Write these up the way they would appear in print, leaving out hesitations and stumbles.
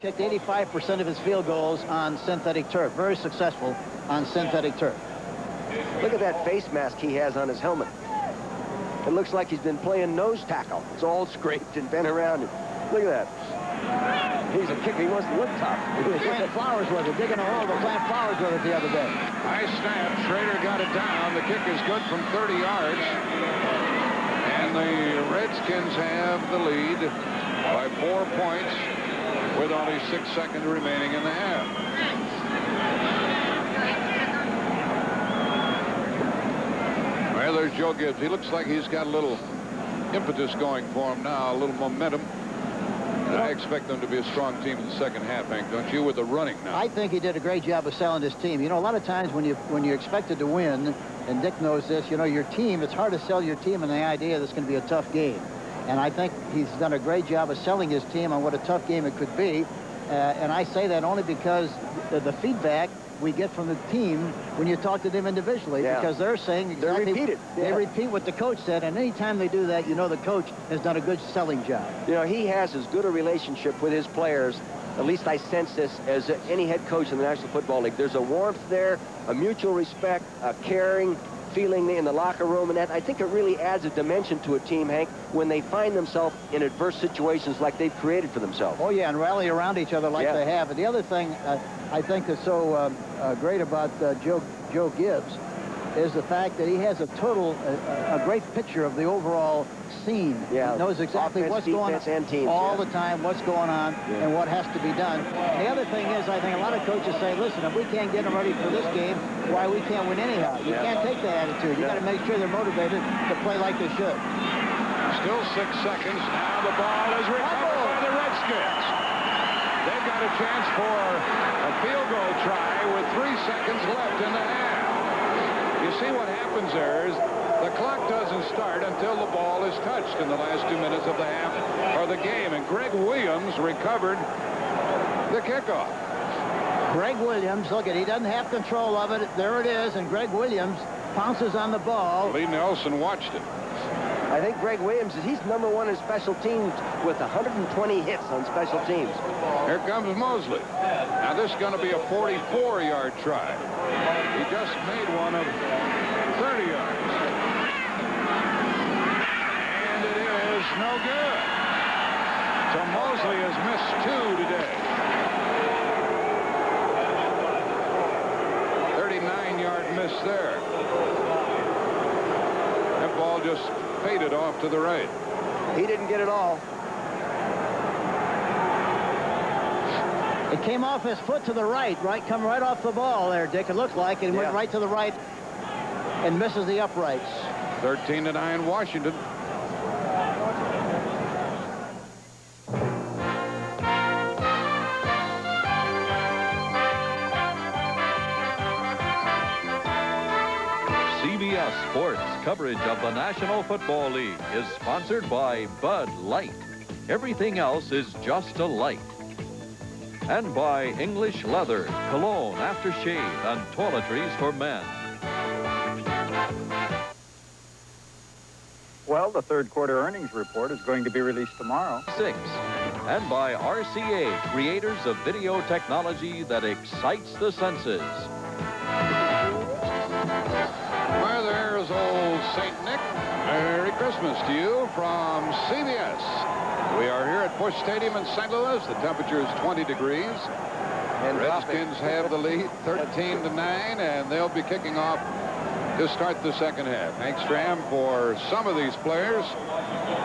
Kicked 85% of his field goals on synthetic turf. Very successful on synthetic turf. Look at that face mask he has on his helmet. It looks like he's been playing nose tackle. It's all scraped and bent around. Look at that. He's a kicker. He wants to look tough. He was playing flowers with it, digging a hole to plant flowers with it the other day. Nice snap. Schroeder got it down. The kick is good from 30 yards. And the Redskins have the lead by 4 points with only 6 seconds remaining in the half. Well, there's Joe Gibbs. He looks like he's got a little impetus going for him now, a little momentum. And I expect them to be a strong team in the second half, Hank, don't you, with the running now? I think he did a great job of selling his team. You know, a lot of times when you're expected to win, and Dick knows this, you know, your team, it's hard to sell your team and the idea that it's going to be a tough game. And I think he's done a great job of selling his team on what a tough game it could be. And I say that only because the feedback we get from the team when you talk to them individually, because they're saying exactly, they repeat it. They repeat what the coach said, and anytime they do that, you know the coach has done a good selling job. You know, he has as good a relationship with his players, at least I sense this, as any head coach in the National Football League. There's a warmth there, a mutual respect, a caring feeling in the locker room, and that I think it really adds a dimension to a team, Hank, when they find themselves in adverse situations like they've created for themselves. Oh yeah, and rally around each other like they have. And the other thing I think is so great about Joe Gibbs is the fact that he has a great picture of the overall scene. Yeah. He knows exactly what's going on all the time, what's going on, and what has to be done. And the other thing is, I think a lot of coaches say, listen, if we can't get them ready for this game, why, we can't win anyhow. You can't take that attitude. You got to make sure they're motivated to play like they should. Still 6 seconds. Now the ball is recovered by the Redskins. They've got a chance for a field goal try with 3 seconds left in the half. You see what happens there is the clock doesn't start until the ball is touched in the last 2 minutes of the half or the game. And Greg Williams recovered the kickoff. Greg Williams, look at, he doesn't have control of it. There it is, and Greg Williams pounces on the ball. Lee Nelson watched it. I think Greg Williams, he's #1 in special teams with 120 hits on special teams. Here comes Mosley. Now this is going to be a 44-yard try. He just made one of 30 yards. And it is no good. So Mosley has missed 2 today. 39-yard miss there. That ball just faded off to the right. He didn't get it all. It came off his foot to the right, come right off the ball there, Dick. It looked like it went right to the right and misses the uprights. 13-9 Washington. CBS Sports coverage of the National Football League is sponsored by Bud Light. Everything else is just a light. And by English Leather, cologne, aftershave, and toiletries for men. Well, the third quarter earnings report is going to be released tomorrow. 6. And by RCA, creators of video technology that excites the senses. Well, there's old St. Nick. Merry Christmas to you from CBS. We are here at Busch Stadium in St. Louis. The temperature is 20 degrees. And Redskins have the lead 13-9, and they'll be kicking off to start the second half. Hank Stram, for some of these players,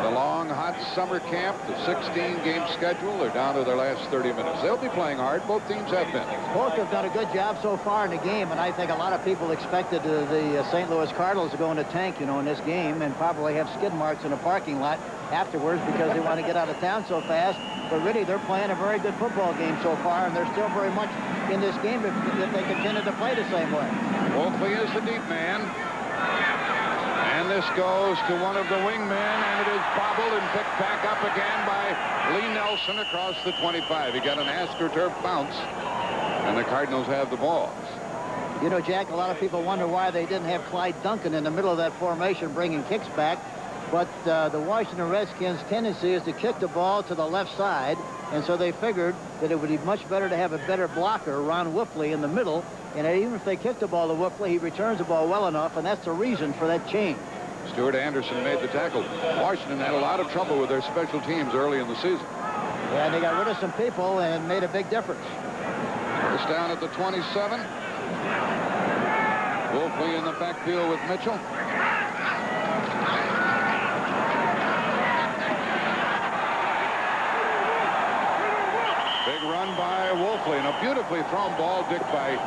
the long, hot summer camp, the 16-game schedule, they're down to their last 30 minutes. They'll be playing hard. Both teams have been. Both have done a good job so far in the game, and I think a lot of people expected the St. Louis Cardinals to go in the tank, you know, in this game and probably have skid marks in the parking lot afterwards because they want to get out of town so fast. But really, they're playing a very good football game so far, and they're still very much in this game if they continue to play the same way. Wolfley is the deep man. And this goes to one of the wingmen, and it is bobbled and picked back up again by Lee Nelson across the 25. He got an AstroTurf bounce, and the Cardinals have the ball. You know, Jack, a lot of people wonder why they didn't have Clyde Duncan in the middle of that formation bringing kicks back. But the Washington Redskins' tendency is to kick the ball to the left side And so they figured that it would be much better to have a better blocker, Ron Wolfley, in the middle. And even if they kick the ball to Wolfley, he returns the ball well enough, and that's the reason for that change. Stuart Anderson made the tackle. Washington had a lot of trouble with their special teams early in the season. Yeah, they got rid of some people and made a big difference. First down at the 27. Wolfley in the backfield with Mitchell. Big run by Wolfley, and a beautifully thrown ball, Dick, by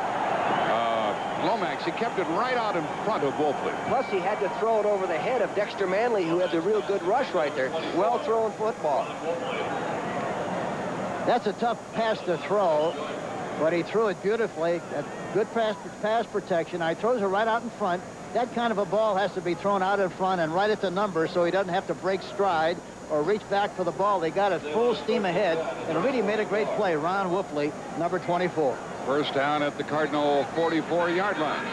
Lomax. He kept it right out in front of Wolfley. Plus, he had to throw it over the head of Dexter Manley, who had the real good rush right there. Well-thrown football. That's a tough pass to throw, but he threw it beautifully. Good pass protection. He throws it right out in front. That kind of a ball has to be thrown out in front and right at the number so he doesn't have to break stride or reach back for the ball. They got it full steam ahead and really made a great play. Ron Wolfley, number 24. First down at the Cardinal 44-yard line.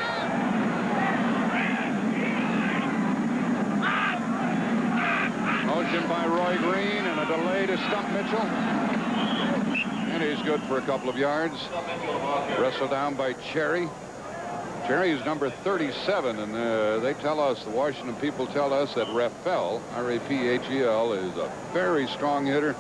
Motion by Roy Green and a delay to stump Mitchell. And he's good for a couple of yards. Wrestled down by Cherry. Cherry is number 37, and they tell us, the Washington people tell us, that Raphel, R-A-P-H-E-L, is a very strong hitter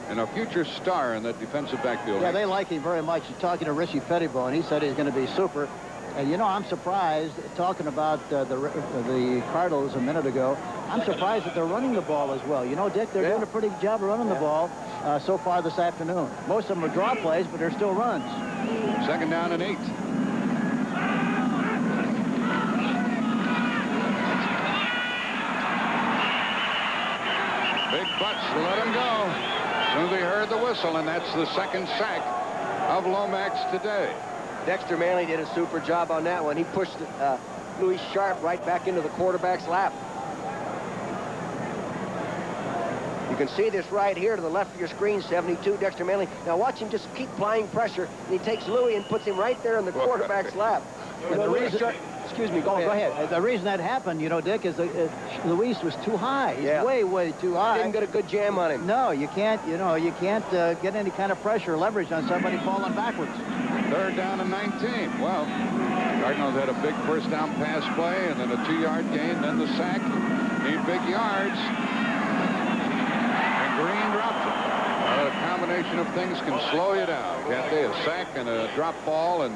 and a future star in that defensive backfield. Yeah, they like him very much. He's talking to Richie Pettibone. He said he's going to be super. And, you know, I'm surprised, talking about the Cardinals a minute ago, I'm surprised that they're running the ball as well. You know, Dick, they're doing a pretty good job of running the ball so far this afternoon. Most of them are draw plays, but they're still runs. Second down and 8. Big Butts let him go. Soon they heard the whistle, and that's the second sack of Lomax today. Dexter Manley did a super job on that one. He pushed Louis Sharp right back into the quarterback's lap. You can see this right here to the left of your screen, 72, Dexter Manley. Now watch him just keep applying pressure, and he takes Louis and puts him right there in the quarterback's lap. And the reason, excuse me, go ahead. The reason that happened, you know, Dick, is Luis was too high. He's way too high. Didn't get a good jam on him. No, you can't get any kind of pressure or leverage on somebody falling backwards. Third down and 19. Well, Cardinals had a big first down pass play and then a 2-yard gain, then the sack. Need big yards. And Green drops it. A combination of things can slow you down, can't they? A sack and a drop ball, and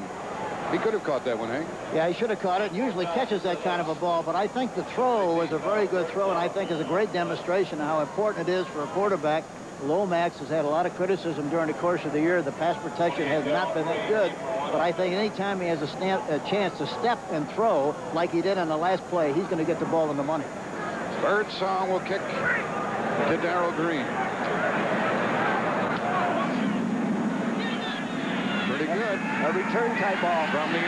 he could have caught that one, Hank. Yeah, he should have caught it. Usually catches that kind of a ball, but I think the throw was a very good throw, and I think is a great demonstration of how important it is for a quarterback. Lomax has had a lot of criticism during the course of the year. The pass protection has not been that good, but I think anytime he has a chance to step and throw like he did on the last play, he's going to get the ball in the money. Birdsong will kick to Darrell Green. Pretty good. A return type ball From the 18.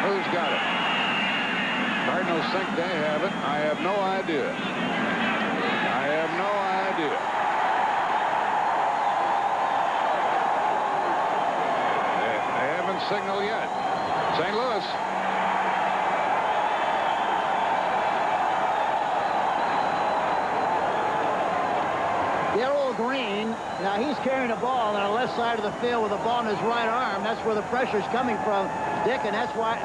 Who's got it? Cardinals think they have it. I have no idea. I have no idea. They haven't signaled yet. St. Louis. Darrell Green, now he's carrying the ball on the left side of the field with the ball in his right arm. That's where the pressure's coming from, Dick, and that's why,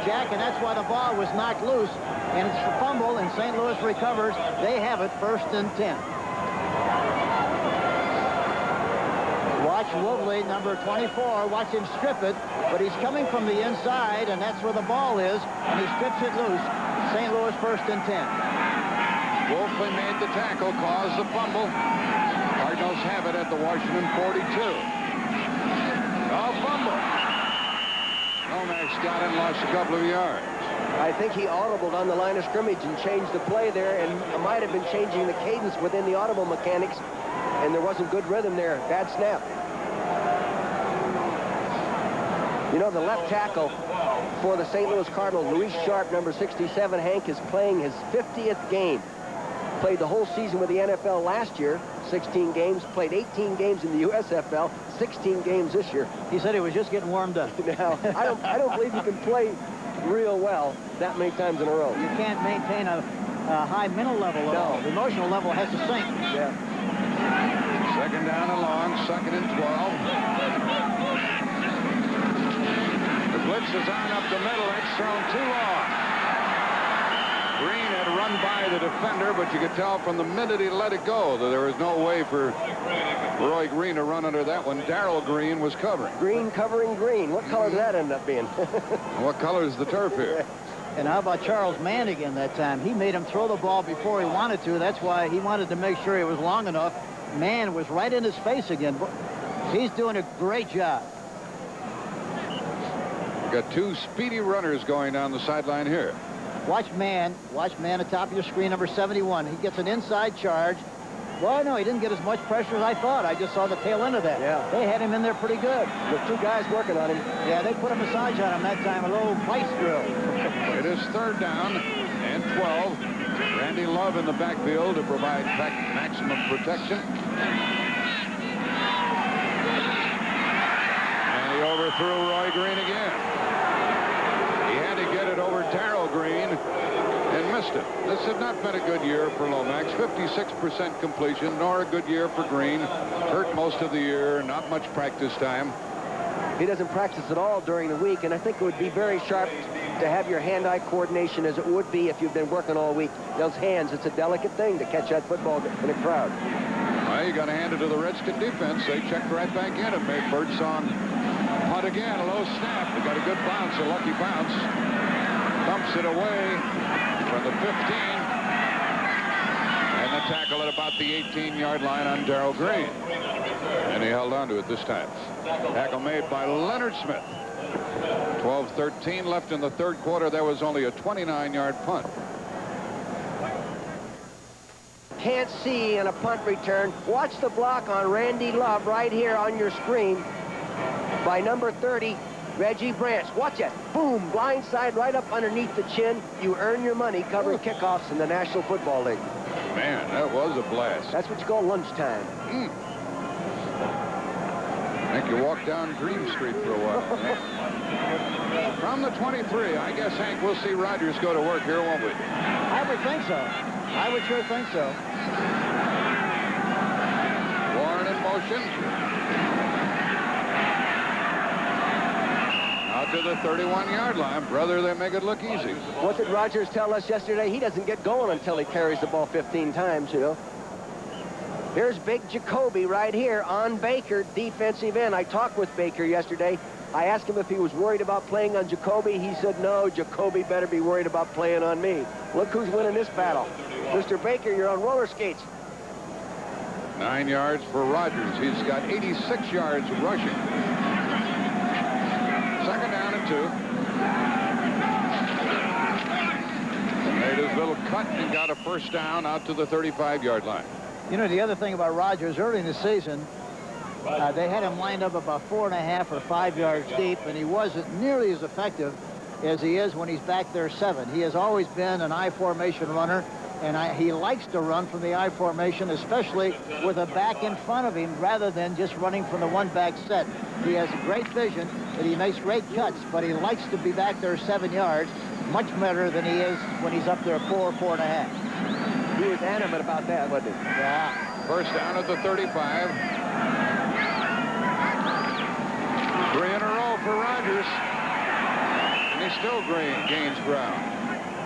Jack, and that's why the ball was knocked loose. And it's a fumble, and St. Louis recovers. They have it, 1st and 10. Watch Wolfley, number 24, watch him strip it, but he's coming from the inside, and that's where the ball is, and he strips it loose. St. Louis 1st and 10. Wolfley made the tackle, caused the fumble. Cardinals have it at the Washington 42. A fumble. Lomax got it and lost a couple of yards. I think he audibled on the line of scrimmage and changed the play there, and might have been changing the cadence within the audible mechanics, and there wasn't good rhythm there. Bad snap. You know, the left tackle for the St. Louis Cardinals, Louis Sharp, number 67, Hank, is playing his 50th game. Played the whole season with the NFL last year, 16 games, played 18 games in the USFL, 16 games this year. He said he was just getting warmed up. Now, I don't believe you can play real well that many times in a row. You can't maintain a high mental level at all. The emotional level has to sink. Yeah. Second down and long, 2nd and 12. The blitz is on up the middle. That's thrown too long. Green had run by the defender, but you could tell from the minute he let it go that there was no way for Roy Green to run under that one. Darrell Green was covering. Green covering green. What color did that end up being? What color is the turf here? And how about Charles Mannigan that time? He made him throw the ball before he wanted to. That's why he wanted to make sure he was long enough. Man was right in his face again. He's doing a great job. Got 2 speedy runners going down the sideline here. Watch man at the top of your screen, number 71. He gets an inside charge. Well, no, he didn't get as much pressure as I thought. I just saw the tail end of that. Yeah. They had him in there pretty good. With 2 guys working on him. Yeah, they put a massage on him that time, a little vice drill. It is 3rd down and 12. Randy Love in the backfield to provide maximum protection. And he overthrew Roy Green again. He had to get it over Darrell Green and missed it. This had not been a good year for Lomax. 56% completion, nor a good year for Green. Hurt most of the year, not much practice time. He doesn't practice at all during the week, and I think it would be very sharp to have your hand-eye coordination as it would be if you've been working all week. Those hands, it's a delicate thing to catch that football in a crowd. Well, you got to hand it to the Redskin defense. They checked right back in and made Birdsong punt again. A low snap. They got a good bounce, a lucky bounce. Dumps it away from the 15. And the tackle at about the 18-yard line on Darrell Green. And he held on to it this time. Tackle made by Leonard Smith. 12-13 left in the 3rd quarter. There was only a 29-yard punt. Can't see in a punt return. Watch the block on Randy Love right here on your screen by number 30, Reggie Branch. Watch it. Boom. Blind side right up underneath the chin. You earn your money covering kickoffs in the National Football League. Man, that was a blast. That's what you call lunchtime. I think you walked down Green Street for a while. From the 23, I guess, Hank, we'll see Rogers go to work here, won't we? I would think so. I would sure think so. Warren in motion. Out to the 31-yard line. Brother, they make it look easy. What did Rogers tell us yesterday? He doesn't get going until he carries the ball 15 times, you know. Here's Big Jacoby right here on Baker, defensive end. I talked with Baker yesterday. I asked him if he was worried about playing on Jacoby. He said, no, Jacoby better be worried about playing on me. Look who's winning this battle. Mr. Baker, you're on roller skates. 9 yards for Rogers. He's got 86 yards rushing. 2nd down and 2. Made his little cut and got a 1st down out to the 35-yard line. You know, the other thing about Rogers, early in the season, they had him lined up about 4.5 or 5 yards deep, and he wasn't nearly as effective as he is when he's back there 7. He has always been an I formation runner, and he likes to run from the I formation, especially with a back in front of him rather than just running from the one-back set. He has great vision, and he makes great cuts, but he likes to be back there 7 yards, much better than he is when he's up there 4.5. He was adamant about that, wasn't he? Yeah. 1st down at the 35. 3 in a row for Rogers. And he still gains ground.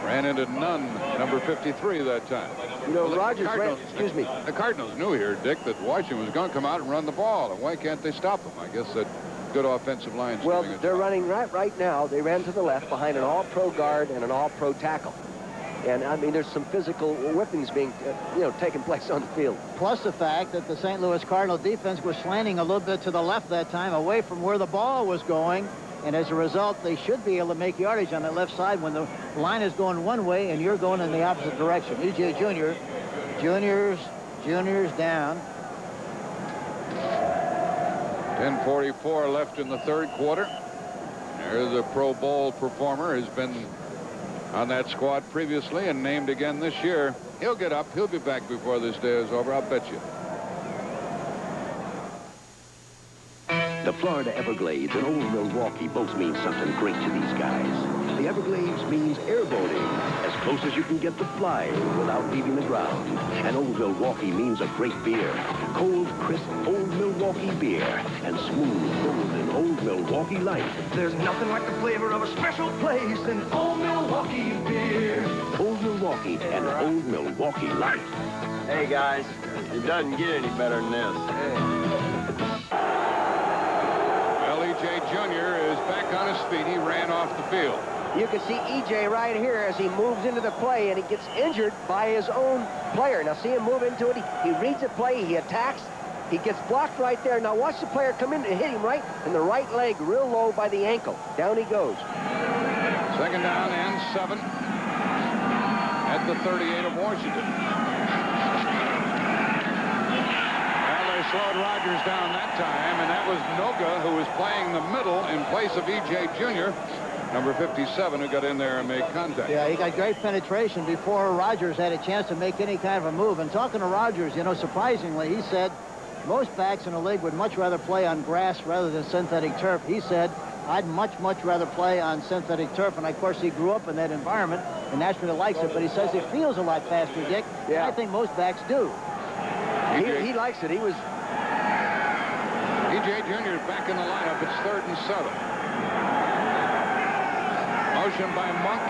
Ran into none, number 53 that time. You know, Well, Rogers ran, excuse me. The Cardinals knew here, Dick, that Washington was going to come out and run the ball. And why can't they stop them? I guess that good offensive line's Well, doing it. they're running right now. They ran to the left behind an all-pro guard and an all-pro tackle. And, I mean, there's some physical whippings being, taking place on the field. Plus the fact that the St. Louis Cardinal defense was slanting a little bit to the left that time, away from where the ball was going. And as a result, they should be able to make yardage on the left side when the line is going one way and you're going in the opposite direction. E.J. Junior's down. 10:44 left in the 3rd quarter. There's a Pro Bowl performer who's been on that squad previously and named again this year. He'll get up. He'll be back before this day is over. I'll bet you. The Florida Everglades and old Milwaukee both mean something great to these guys. The the Everglades means airboating, as close as you can get to flying without leaving the ground. And Old Milwaukee means a great beer. Cold, crisp Old Milwaukee beer and smooth, golden Old Milwaukee Light. There's nothing like the flavor of a special place in Old Milwaukee beer. Old Milwaukee and Old Milwaukee Light. Hey, guys, it doesn't get any better than this. Well, E.J. Jr. is back on his feet. He ran off the field. You can see E.J. right here as he moves into the play, and he gets injured by his own player. Now, see him move into it. He reads the play. He attacks. He gets blocked right there. Now, watch the player come in and hit him right in the right leg, real low by the ankle. Down he goes. Second down and 7 at the 38 of Washington. Slowed Rogers down that time, and that was Noga, who was playing the middle in place of E.J. Jr., number 57, who got in there and made contact. Yeah, he got great penetration before Rogers had a chance to make any kind of a move. And talking to Rogers, you know, surprisingly, he said most backs in the league would much rather play on grass rather than synthetic turf. He said, I'd much rather play on synthetic turf. And, of course, he grew up in that environment and naturally likes it. But he says it feels a lot faster, Dick. Yeah. I think most backs do. He likes it. He was... E.J. Jr. is back in the lineup. It's 3rd and 7. Motion by Monk.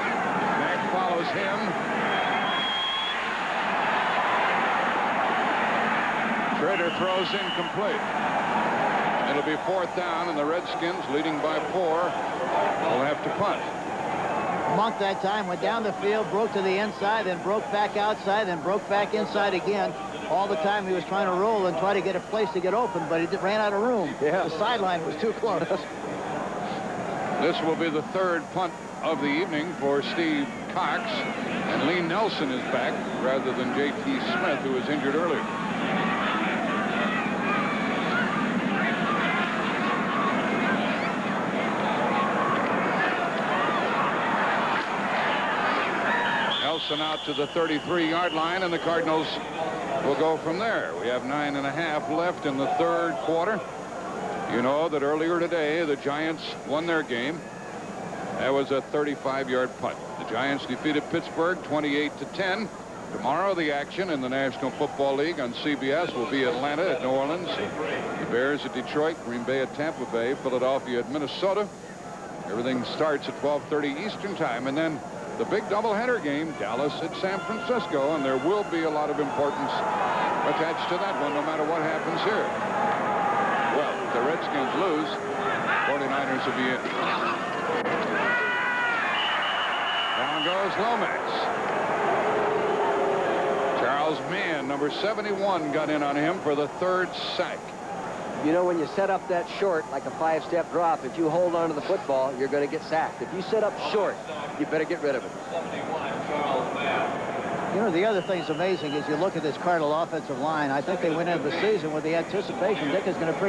Mack follows him. Schroeder throws incomplete. It'll be 4th down, and the Redskins, leading by 4, will have to punt. Monk that time went down the field, broke to the inside, then broke back outside, then broke back inside again. All the time he was trying to roll and try to get a place to get open, but he ran out of room. Yeah. The sideline was too close. This will be the 3rd punt of the evening for Steve Cox, and Lee Nelson is back rather than J.T. Smith, who was injured earlier. Nelson out to the 33-yard line, and the Cardinals will go from there. We have 9.5 left in the 3rd quarter. You know that earlier today, the Giants won their game. That was a 35-yard punt. The Giants defeated Pittsburgh 28-10. Tomorrow, the action in the National Football League on CBS will be Atlanta at New Orleans, the Bears at Detroit, Green Bay at Tampa Bay, Philadelphia at Minnesota. Everything starts at 12:30 Eastern Time, and then the big doubleheader game, Dallas at San Francisco, and there will be a lot of importance attached to that one, no matter what happens here. Well, if the Redskins lose, 49ers will be in. Down goes Lomax. Charles Mann, number 71, got in on him for the 3rd sack. You know, when you set up that short, like a 5-step drop, if you hold on to the football, you're going to get sacked. If you set up short, you better get rid of it. You know, the other thing that's amazing is you look at this Cardinal offensive line. I think they went into the season with the anticipation Dick is going to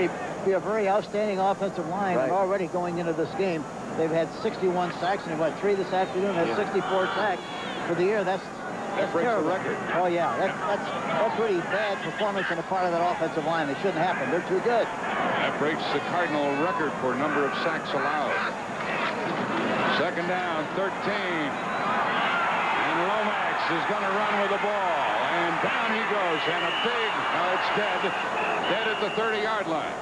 be a very outstanding offensive line. Right. And already going into this game, they've had 61 sacks, and what, 3 this afternoon, had 64 sacks for the year. That breaks the record. Oh, yeah. That's really bad performance on the part of that offensive line. It shouldn't happen. They're too good. That breaks the Cardinal record for number of sacks allowed. 2nd down, 13. And Lomax is going to run with the ball. And down he goes. And a big, it's dead. Dead at the 30-yard line.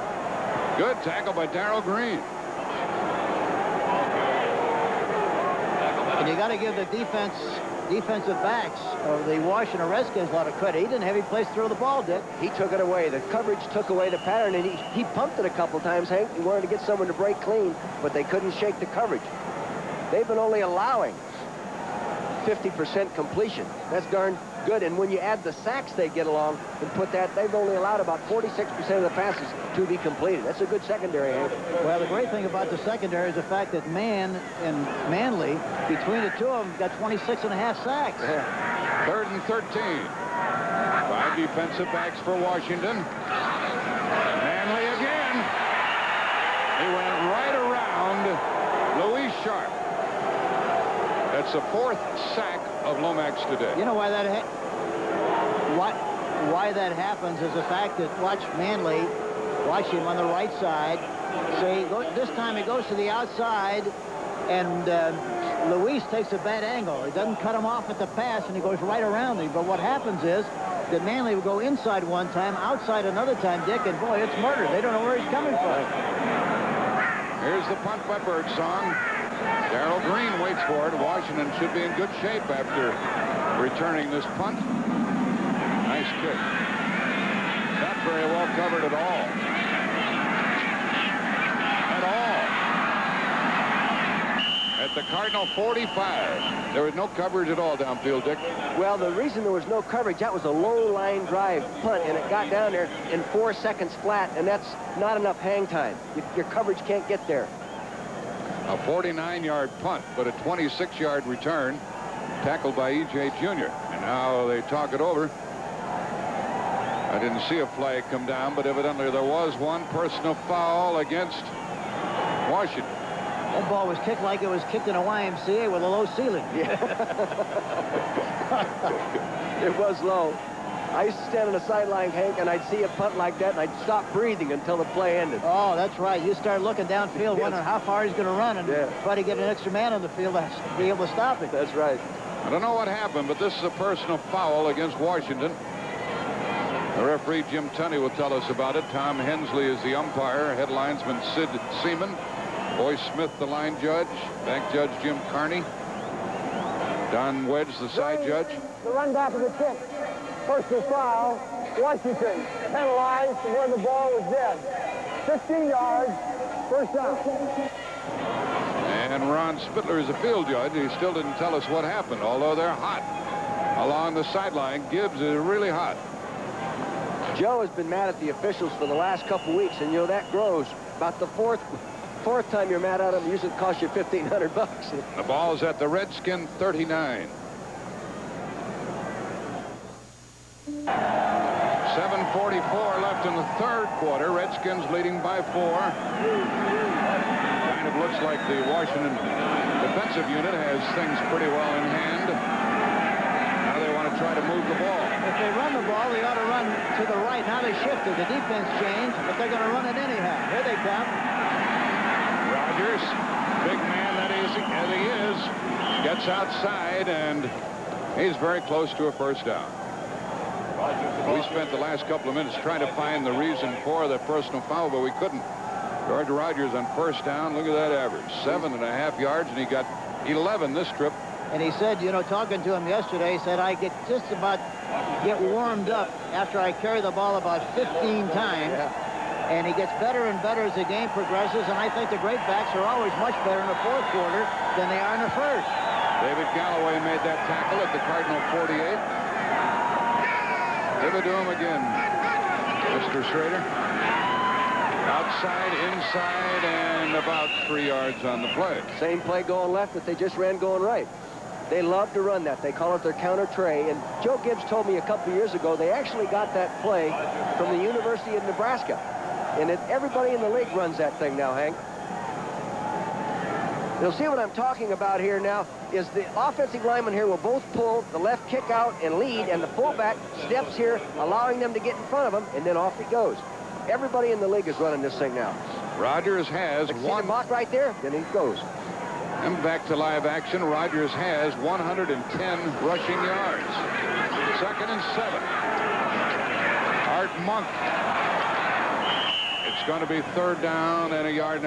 Good tackle by Darrell Green. And you got to give the defensive backs of the Washington Redskins a lot of credit. He didn't have any place to throw the ball, Dick. He took it away. The coverage took away the pattern, and he pumped it a couple times, Hank. He wanted to get someone to break clean, but they couldn't shake the coverage. They've been only allowing 50% completion. That's darn good. And when you add the sacks they get along and put that, they've only allowed about 46% of the passes to be completed. That's a good secondary, Hank. Well, the great thing about the secondary is the fact that Mann and Manley, between the two of them, got 26.5 sacks. 3rd and 13. 5 defensive backs for Washington. Manley again. He went right around Louis Sharp. That's the 4th sack of Lomax today. You know why that happens is the fact that watch him on the right side. So this time he goes to the outside, and Luis takes a bad angle. He doesn't cut him off at the pass, and he goes right around him. But what happens is that Manley will go inside one time, outside another time, Dick, and boy, it's murder. They don't know where he's coming from. Here's the punt by Birdsong. Darrell Green waits for it. Washington should be in good shape after returning this punt. Nice kick. Not very well covered at all. At the Cardinal 45. There was no coverage at all downfield, Dick. Well, the reason there was no coverage, that was a low line drive punt, and it got down there in 4 seconds flat, and that's not enough hang time. Your coverage can't get there. A 49-yard punt, but a 26-yard return, tackled by E.J. Jr. And now they talk it over. I didn't see a flag come down, but evidently there was one. Personal foul against Washington. That ball was kicked like it was kicked in a YMCA with a low ceiling. Yeah. It was low. I used to stand on the sideline, Hank, and I'd see a punt like that, and I'd stop breathing until the play ended. Oh, that's right. You start looking downfield, wondering how far he's going to run, and try to get an extra man on the field to be able to stop it. That's right. I don't know what happened, but this is a personal foul against Washington. The referee, Jim Tunney, will tell us about it. Tom Hensley is the umpire. Head linesman Sid Seaman. Boy Smith, the line judge. Back judge Jim Carney. Don Wedge, the side judge. The run back of the kick. Personal foul. Washington penalized to where the ball was dead. 15 yards. First down. And Ron Spittler is a field judge. He still didn't tell us what happened, although they're hot along the sideline. Gibbs is really hot. Joe has been mad at the officials for the last couple weeks, and you know that grows. About the fourth time you're mad at them, usually costs you $1,500. The ball's at the Redskin 39. 7:44 left in the third quarter. Redskins leading by 4. Kind of looks like the Washington defensive unit has things pretty well in hand. Now they want to try to move the ball. If they run the ball, they ought to run to the right. Now they shifted. The defense changed, but they're going to run it anyhow. Here they come. Rogers, big man that he is, gets outside, and he's very close to a first down. We spent the last couple of minutes trying to find the reason for the personal foul, but we couldn't. George Rogers on first down. Look at that average. 7.5 yards, and he got 11 this trip. And he said, you know, talking to him yesterday, he said, I get just about get warmed up after I carry the ball about 15 times. And he gets better and better as the game progresses, and I think the great backs are always much better in the fourth quarter than they are in the first. David Galloway made that tackle at the Cardinal 48. Give it to him again, Mr. Schroeder. Outside, inside, and about 3 yards on the play. Same play going left that they just ran going right. They love to run that. They call it their counter tray. And Joe Gibbs told me a couple years ago they actually got that play from the University of Nebraska. And everybody in the league runs that thing now, Hank. You'll see what I'm talking about here now is the offensive linemen here will both pull the left kick out and lead, and the fullback steps here, allowing them to get in front of him, and then off he goes. Everybody in the league is running this thing now. Rogers has one block right there, then he goes. And back to live action. Rogers has 110 rushing yards. 2nd and 7. Art Monk. It's going to be 3rd down and 1.5 yards.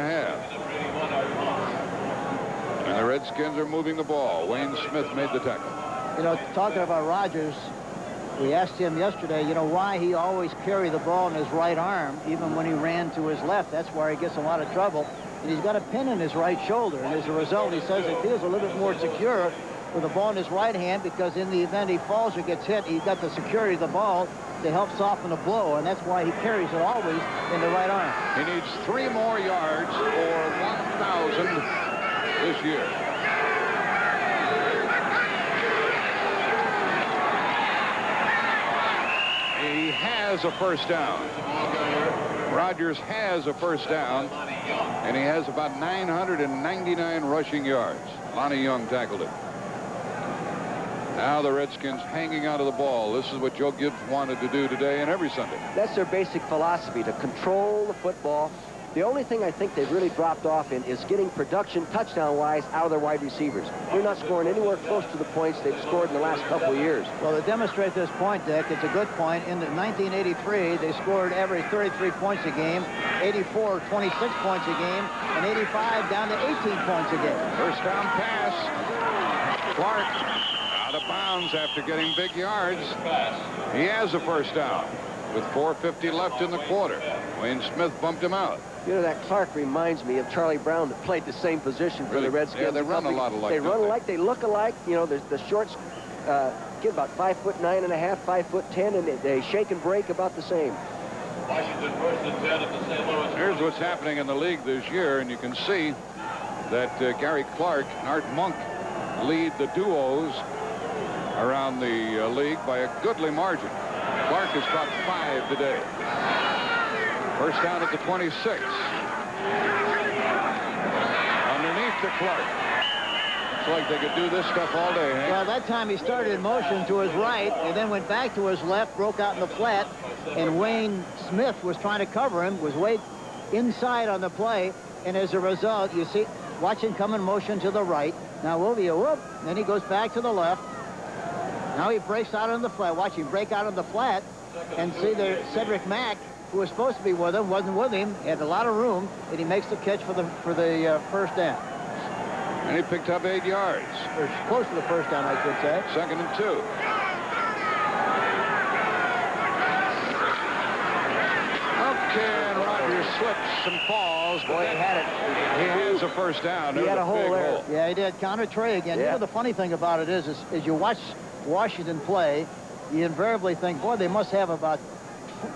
And the Redskins are moving the ball. Wayne Smith made the tackle. You know, talking about Rogers, we asked him yesterday, you know, why he always carried the ball in his right arm, even when he ran to his left. That's where he gets a lot of trouble. And he's got a pin in his right shoulder. And as a result, he says it feels a little bit more secure with the ball in his right hand, because in the event he falls or gets hit, he's got the security of the ball to help soften the blow, and that's why he carries it always in the right arm. He needs 3 more yards for 1,000 this year. He has a first down. Rogers has a first down, and he has about 999 rushing yards. Lonnie Young tackled it. Now the Redskins hanging out of the ball. This is what Joe Gibbs wanted to do today and every Sunday. That's their basic philosophy, to control the football, The only thing I think they've really dropped off in is getting production touchdown-wise out of their wide receivers. They're not scoring anywhere close to the points they've scored in the last couple of years. Well, to demonstrate this point, Dick, it's a good point. In 1983, they scored average 33 points a game, 84, 26 points a game, and 85 down to 18 points a game. First down pass. Clark out of bounds after getting big yards. He has a first down with 4:50 left in the quarter. Wayne Smith bumped him out. You know, that Clark reminds me of Charlie Brown that played the same position for the Redskins. Yeah, they run a lot alike. They run alike. They look alike. You know, the shorts get about 5'9½", 5'10", and they shake and break about the same. Washington first and 10 at the St. Louis. Here's what's happening in the league this year, and you can see that Gary Clark and Art Monk lead the duos around the league by a goodly margin. Clark has caught 5 today. First down at the 26. Underneath to Clark. It's like they could do this stuff all day, Hank. Well, that time he started in motion to his right and then went back to his left, broke out in the flat, and Wayne Smith was trying to cover him, was way inside on the play, and as a result, you see, watch him come in motion to the right. Now, whoop, then he goes back to the left. Now he breaks out on the flat. Watch him break out on the flat, and see there, Cedric Mack, who was supposed to be with him, wasn't with him. He had a lot of room, and he makes the catch for the first down. And he picked up 8 yards. Or close to the first down, I should say. 2nd and 2. Okay, and Rogers slips and falls. Boy, he had it. He has a first down. He had a hole there. Yeah, he did. Counter Trey again. Yeah. You know, the funny thing about it is you watch Washington play, you invariably think, boy, they must have about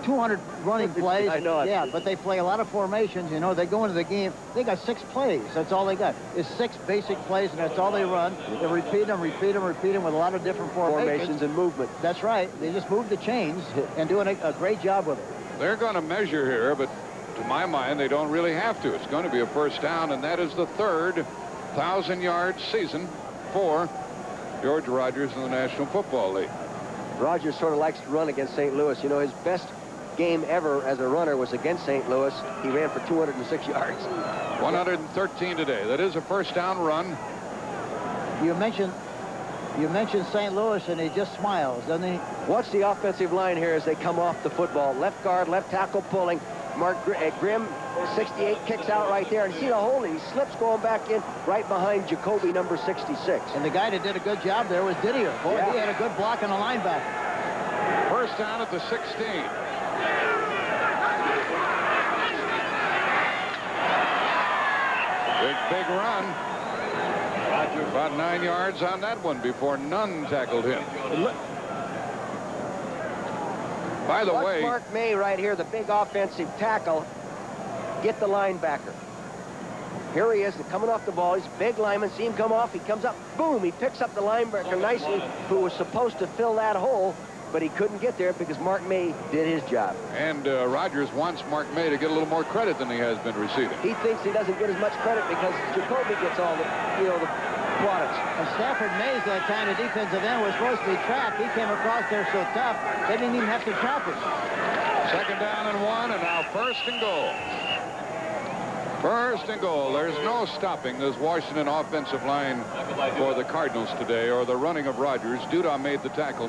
200 running plays. I know it. Yeah, but they play a lot of formations. You know, they go into the game. They got 6 plays. That's all they got. Is 6 basic plays, and that's all they run. They repeat them with a lot of different formations And movement. That's right. They just move the chains and doing a great job with it. They're going to measure here, but to my mind, they don't really have to. It's going to be a first down, and that is the 3rd 1,000-yard season for George Rogers in the National Football League. Rogers sort of likes to run against St. Louis. You know, his best game ever as a runner was against St. Louis. He ran for 206 yards. 113 today. That is a first down run. You mentioned St. Louis, and he just smiles, doesn't he? Watch the offensive line here as they come off the football. Left guard, left tackle pulling. Mark Grimm, 68, kicks out right there. And see the hole, and he slips going back in right behind Jacoby, number 66. And the guy that did a good job there was Didier. Boy, Yeah. he had a good block on the linebacker. First down at the 16. Big run. About 9 yards on that one before none tackled him. By the Watch way, Mark May right here, the big offensive tackle, get the linebacker. Here he is, coming off the ball. He's a big lineman. See him come off. He comes up. Boom. He picks up the linebacker nicely, who was supposed to fill that hole, but he couldn't get there because Mark May did his job. and Rogers wants Mark May to get a little more credit than he has been receiving. He thinks he doesn't get as much credit because Jacoby gets all the, you know, the plaudits. And Stafford Mays, that time, the defensive end, was supposed to be trapped. He came across there so tough, they didn't even have to trap him. 2nd down and 1, and now 1st and goal. 1st and goal. There's no stopping this Washington offensive line for the Cardinals today, or the running of Rogers. Duda made the tackle,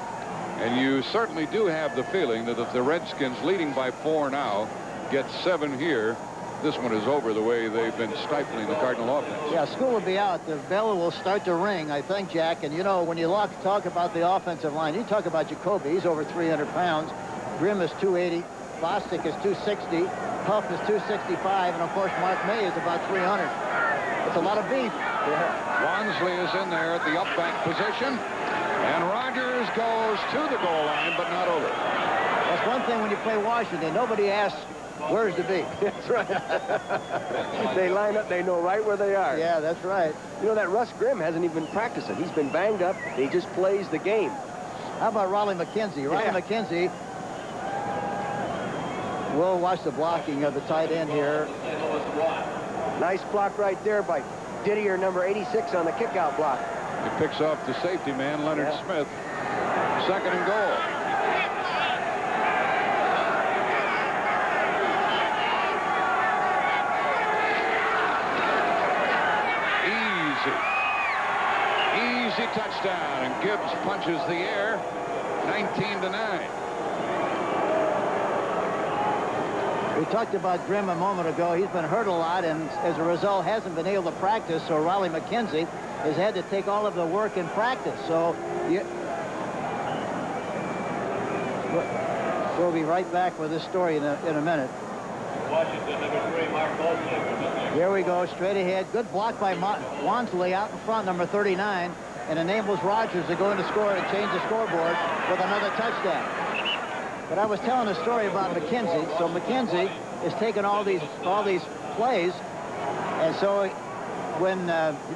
and you certainly do have the feeling that if the Redskins, leading by 4 now, get 7 here, this one is over the way they've been stifling the Cardinal offense. Yeah, school will be out. The bell will start to ring, I think, Jack. And, you know, when you talk about the offensive line, you talk about Jacoby. He's over 300 pounds. Grimm is 280. Bostic is 260. Huff is 265. And, of course, Mark May is about 300. It's a lot of beef. Wansley is in there at the up back position. And Rogers goes to the goal line, but not over. That's one thing when you play Washington. Nobody asks, where's the beef? That's right. They line up. They know right where they are. Yeah, that's right. You know, that Russ Grimm hasn't even been practicing. He's been banged up. He just plays the game. How about Raleigh McKenzie? Raleigh McKenzie. We'll watch the blocking of the tight end here. Nice block right there by Didier, number 86, on the kickout block. He picks off the safety man, Leonard Smith. 2nd and goal. touchdown, and Gibbs punches the air. 19-9. We talked about Grimm a moment ago. He's been hurt a lot, and as a result hasn't been able to practice, so Riley McKenzie has had to take all of the work in practice. So we'll be right back with this story in a minute. Washington, number 3, Mark Olsen. Here we go, straight ahead. Good block by Wansley out in front, number 39, and enables Rogers to go in to score and change the scoreboard with another touchdown. But I was telling a story about McKenzie. So McKenzie is taking all these plays, and so when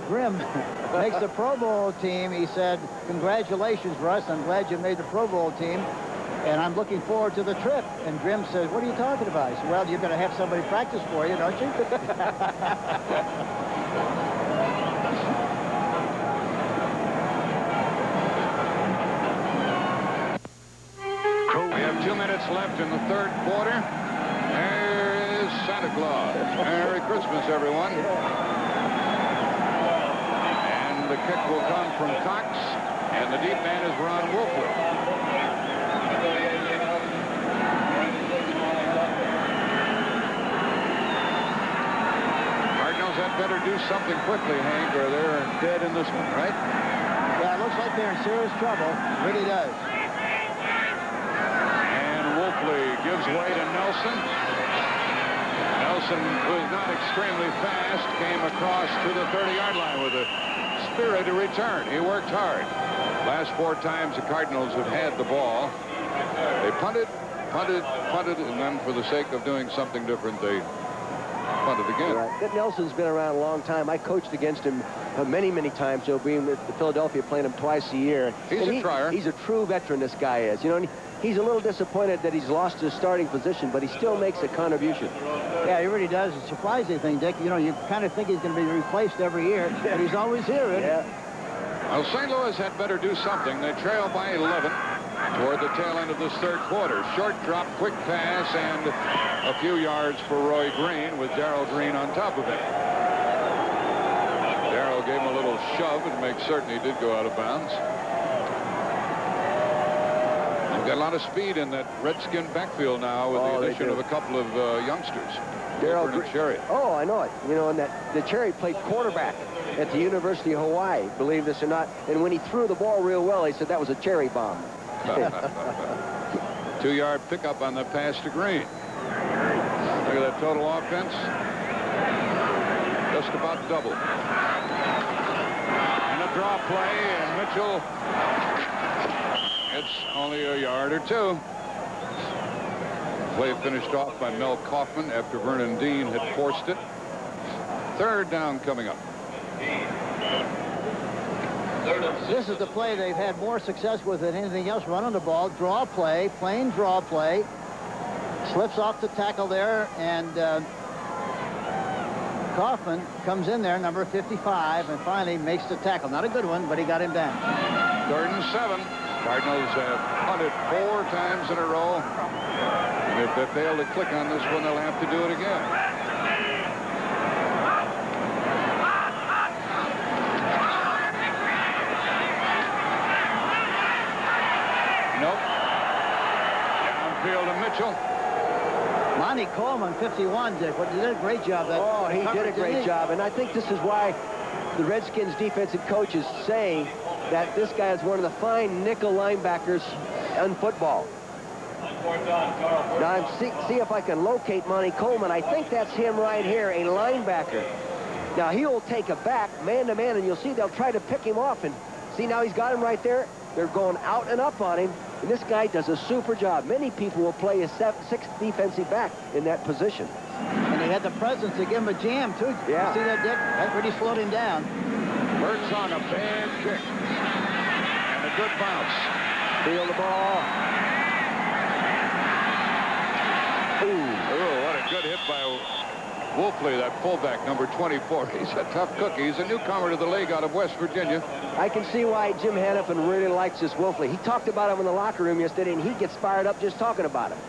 Grimm makes the Pro Bowl team, he said, "Congratulations, Russ. I'm glad you made the Pro Bowl team, and I'm looking forward to the trip." And Grimm says, "What are you talking about?" He said, "Well, you're going to have somebody practice for you, don't you?" We have 2 minutes left in the third quarter. There is Santa Claus. Merry Christmas, everyone. And the kick will come from Cox, and the deep man is Ron Wolfley. Cardinals had better do something quickly, Hank, or they're dead in this one, right? Yeah, it looks like they're in serious trouble. It really does. Gives way to Nelson. Nelson, who is not extremely fast, came across to the 30-yard line with a spirited return. He worked hard. Last 4 times the Cardinals have had the ball, they punted, and then for the sake of doing something different, they punted again. Right. Nelson's been around a long time. I coached against him many, many times, Joe, being with Philadelphia, playing him twice a year. He's a trier. He's a true veteran, this guy is. You know, he's a little disappointed that he's lost his starting position, but he still makes a contribution. Yeah, he really does. It's a surprising thing, Dick. You know, you kind of think he's going to be replaced every year, but he's always here, isn't he? Well, St. Louis had better do something. They trail by 11 toward the tail end of this third quarter. Short drop, quick pass, and a few yards for Roy Green with Darrell Green on top of him. Darrell gave him a little shove and make certain he did go out of bounds. Got a lot of speed in that Redskin backfield now with the addition of a couple of youngsters. Darrell Cherry. Oh, I know it. You know, and the Cherry played quarterback at the University of Hawaii, believe this or not. And when he threw the ball real well, he said that was a cherry bomb. 2-yard pickup on the pass to Green. Look at that total offense. Just about double. And a draw play, and Mitchell. It's only a yard or 2. Play finished off by Mel Kaufman after Vernon Dean had forced it. Third down coming up. This is the play they've had more success with than anything else. Running the ball, draw play, plain draw play. Slips off the tackle there, and Kaufman comes in there, number 55, and finally makes the tackle. Not a good one, but he got him down. 3rd and 7. Cardinals have punted 4 times in a row. And if they fail to click on this one, they'll have to do it again. Nope. Downfield to Mitchell. Monty Coleman, 51, Dick. He did a great job. Oh, he did a great job. And I think this is why the Redskins defensive coach is saying that this guy is one of the fine nickel linebackers in football. Now, see if I can locate Monty Coleman. I think that's him right here, a linebacker. Now, he'll take a back, man-to-man, and you'll see they'll try to pick him off. And see, now he's got him right there. They're going out and up on him. And this guy does a super job. Many people will play a 6th defensive back in that position. And he had the presence to give him a jam, too. Yeah. You see that, Dick? That really slowed him down. Burt's on a bad kick. And a good bounce. Feel the ball. Oh, what a good hit by Wolfley, that fullback, number 24. He's a tough cookie. He's a newcomer to the league out of West Virginia. I can see why Jim Hannafin really likes this Wolfley. He talked about him in the locker room yesterday, and he gets fired up just talking about him.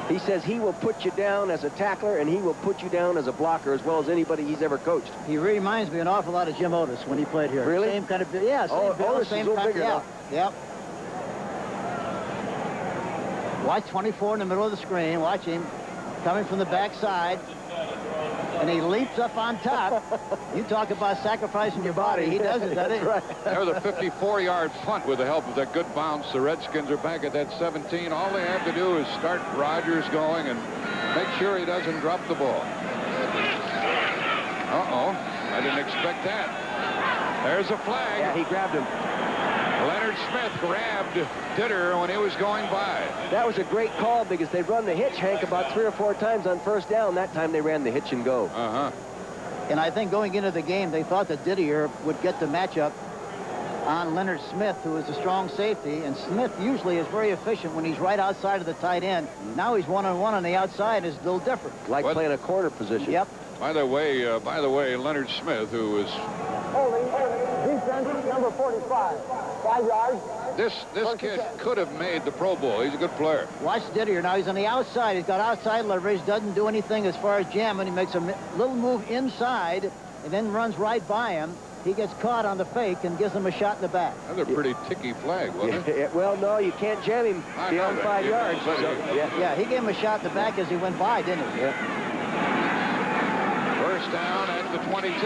He says he will put you down as a tackler, and he will put you down as a blocker as well as anybody he's ever coached. He reminds me an awful lot of Jim Otis when he played here. Really? Same kind of, yeah, same build, Otis same is a little kind of, bigger now. Yep. Watch 24 in the middle of the screen. Watch him coming from the backside. And he leaps up on top. You talk about sacrificing your body. He does it, doesn't he? Right. There's a 54-yard punt with the help of that good bounce. The Redskins are back at that 17. All they have to do is start Rodgers going and make sure he doesn't drop the ball. Uh-oh. I didn't expect that. There's a flag. Yeah, he grabbed him. Leonard Smith grabbed Ditter when he was going by. That was a great call because they run the hitch, Hank, about 3 or 4 times on first down. That time they ran the hitch and go. Uh-huh. And I think going into the game, they thought that Didier would get the matchup on Leonard Smith, who is a strong safety. And Smith usually is very efficient when he's right outside of the tight end. Now he's one-on-one on the outside is a little different. Like playing a corner position. Yep. By the way, Leonard Smith, who is Holding, defense, number 45. 5 yards. this kid could have made the Pro Bowl. He's a good player. Watch Didier. Now he's on the outside. He's got outside leverage. Doesn't do anything as far as jamming. He makes a little move inside and then runs right by him. He gets caught on the fake and gives him a shot in the back. Another pretty ticky flag, wasn't it? Yeah, well, no, you can't jam him beyond 5 yards. So, Yeah, he gave him a shot in the back as he went by, didn't he? Yeah. First down at the 22.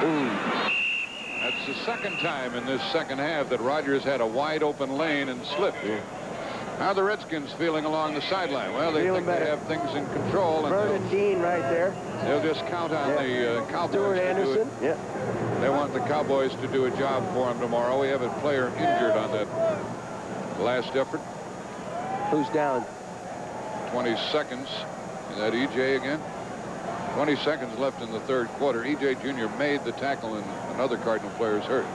Ooh. That's the second time in this second half that Rodgers had a wide open lane and slipped. Yeah. How are the Redskins feeling along the sideline? Well, they Feeling think better. they have things in control, and Vernon Dean right there. they'll just count on the Cowboys Stuart to do Anderson. it. Yeah. They want the Cowboys to do a job for them tomorrow. We have a player injured on that last effort. Who's down? 20 seconds. Is that E.J. again? 20 seconds left in the third quarter. E.J. Jr. made the tackle, and another Cardinal player is hurt.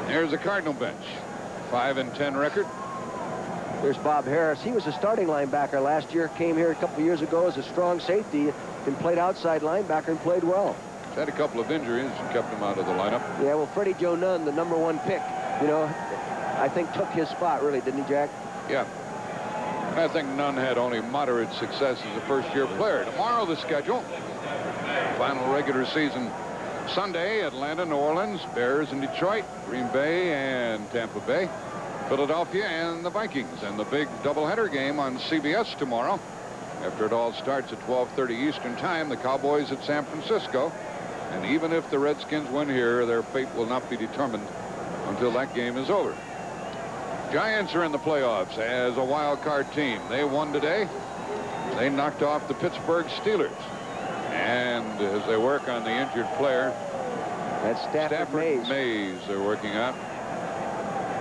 Here's the Cardinal bench. 5-10 record. There's Bob Harris. He was a starting linebacker last year. Came here a couple of years ago as a strong safety and played outside linebacker and played well. He's had a couple of injuries and kept him out of the lineup. Yeah, well, Freddie Joe Nunn, the #1 pick, you know, I think took his spot, really, didn't he, Jack? Yeah. I think Nunn had only moderate success as a first-year player. Tomorrow, the schedule. Final regular season Sunday, Atlanta, New Orleans, Bears and Detroit, Green Bay and Tampa Bay, Philadelphia and the Vikings, and the big doubleheader game on CBS tomorrow. After it all starts at 12:30 Eastern Time, the Cowboys at San Francisco. And even if the Redskins win here, their fate will not be determined until that game is over. Giants are in the playoffs as a wild card team. They won today. They knocked off the Pittsburgh Steelers. And as they work on the injured player, That's Stafford Mays they're working on.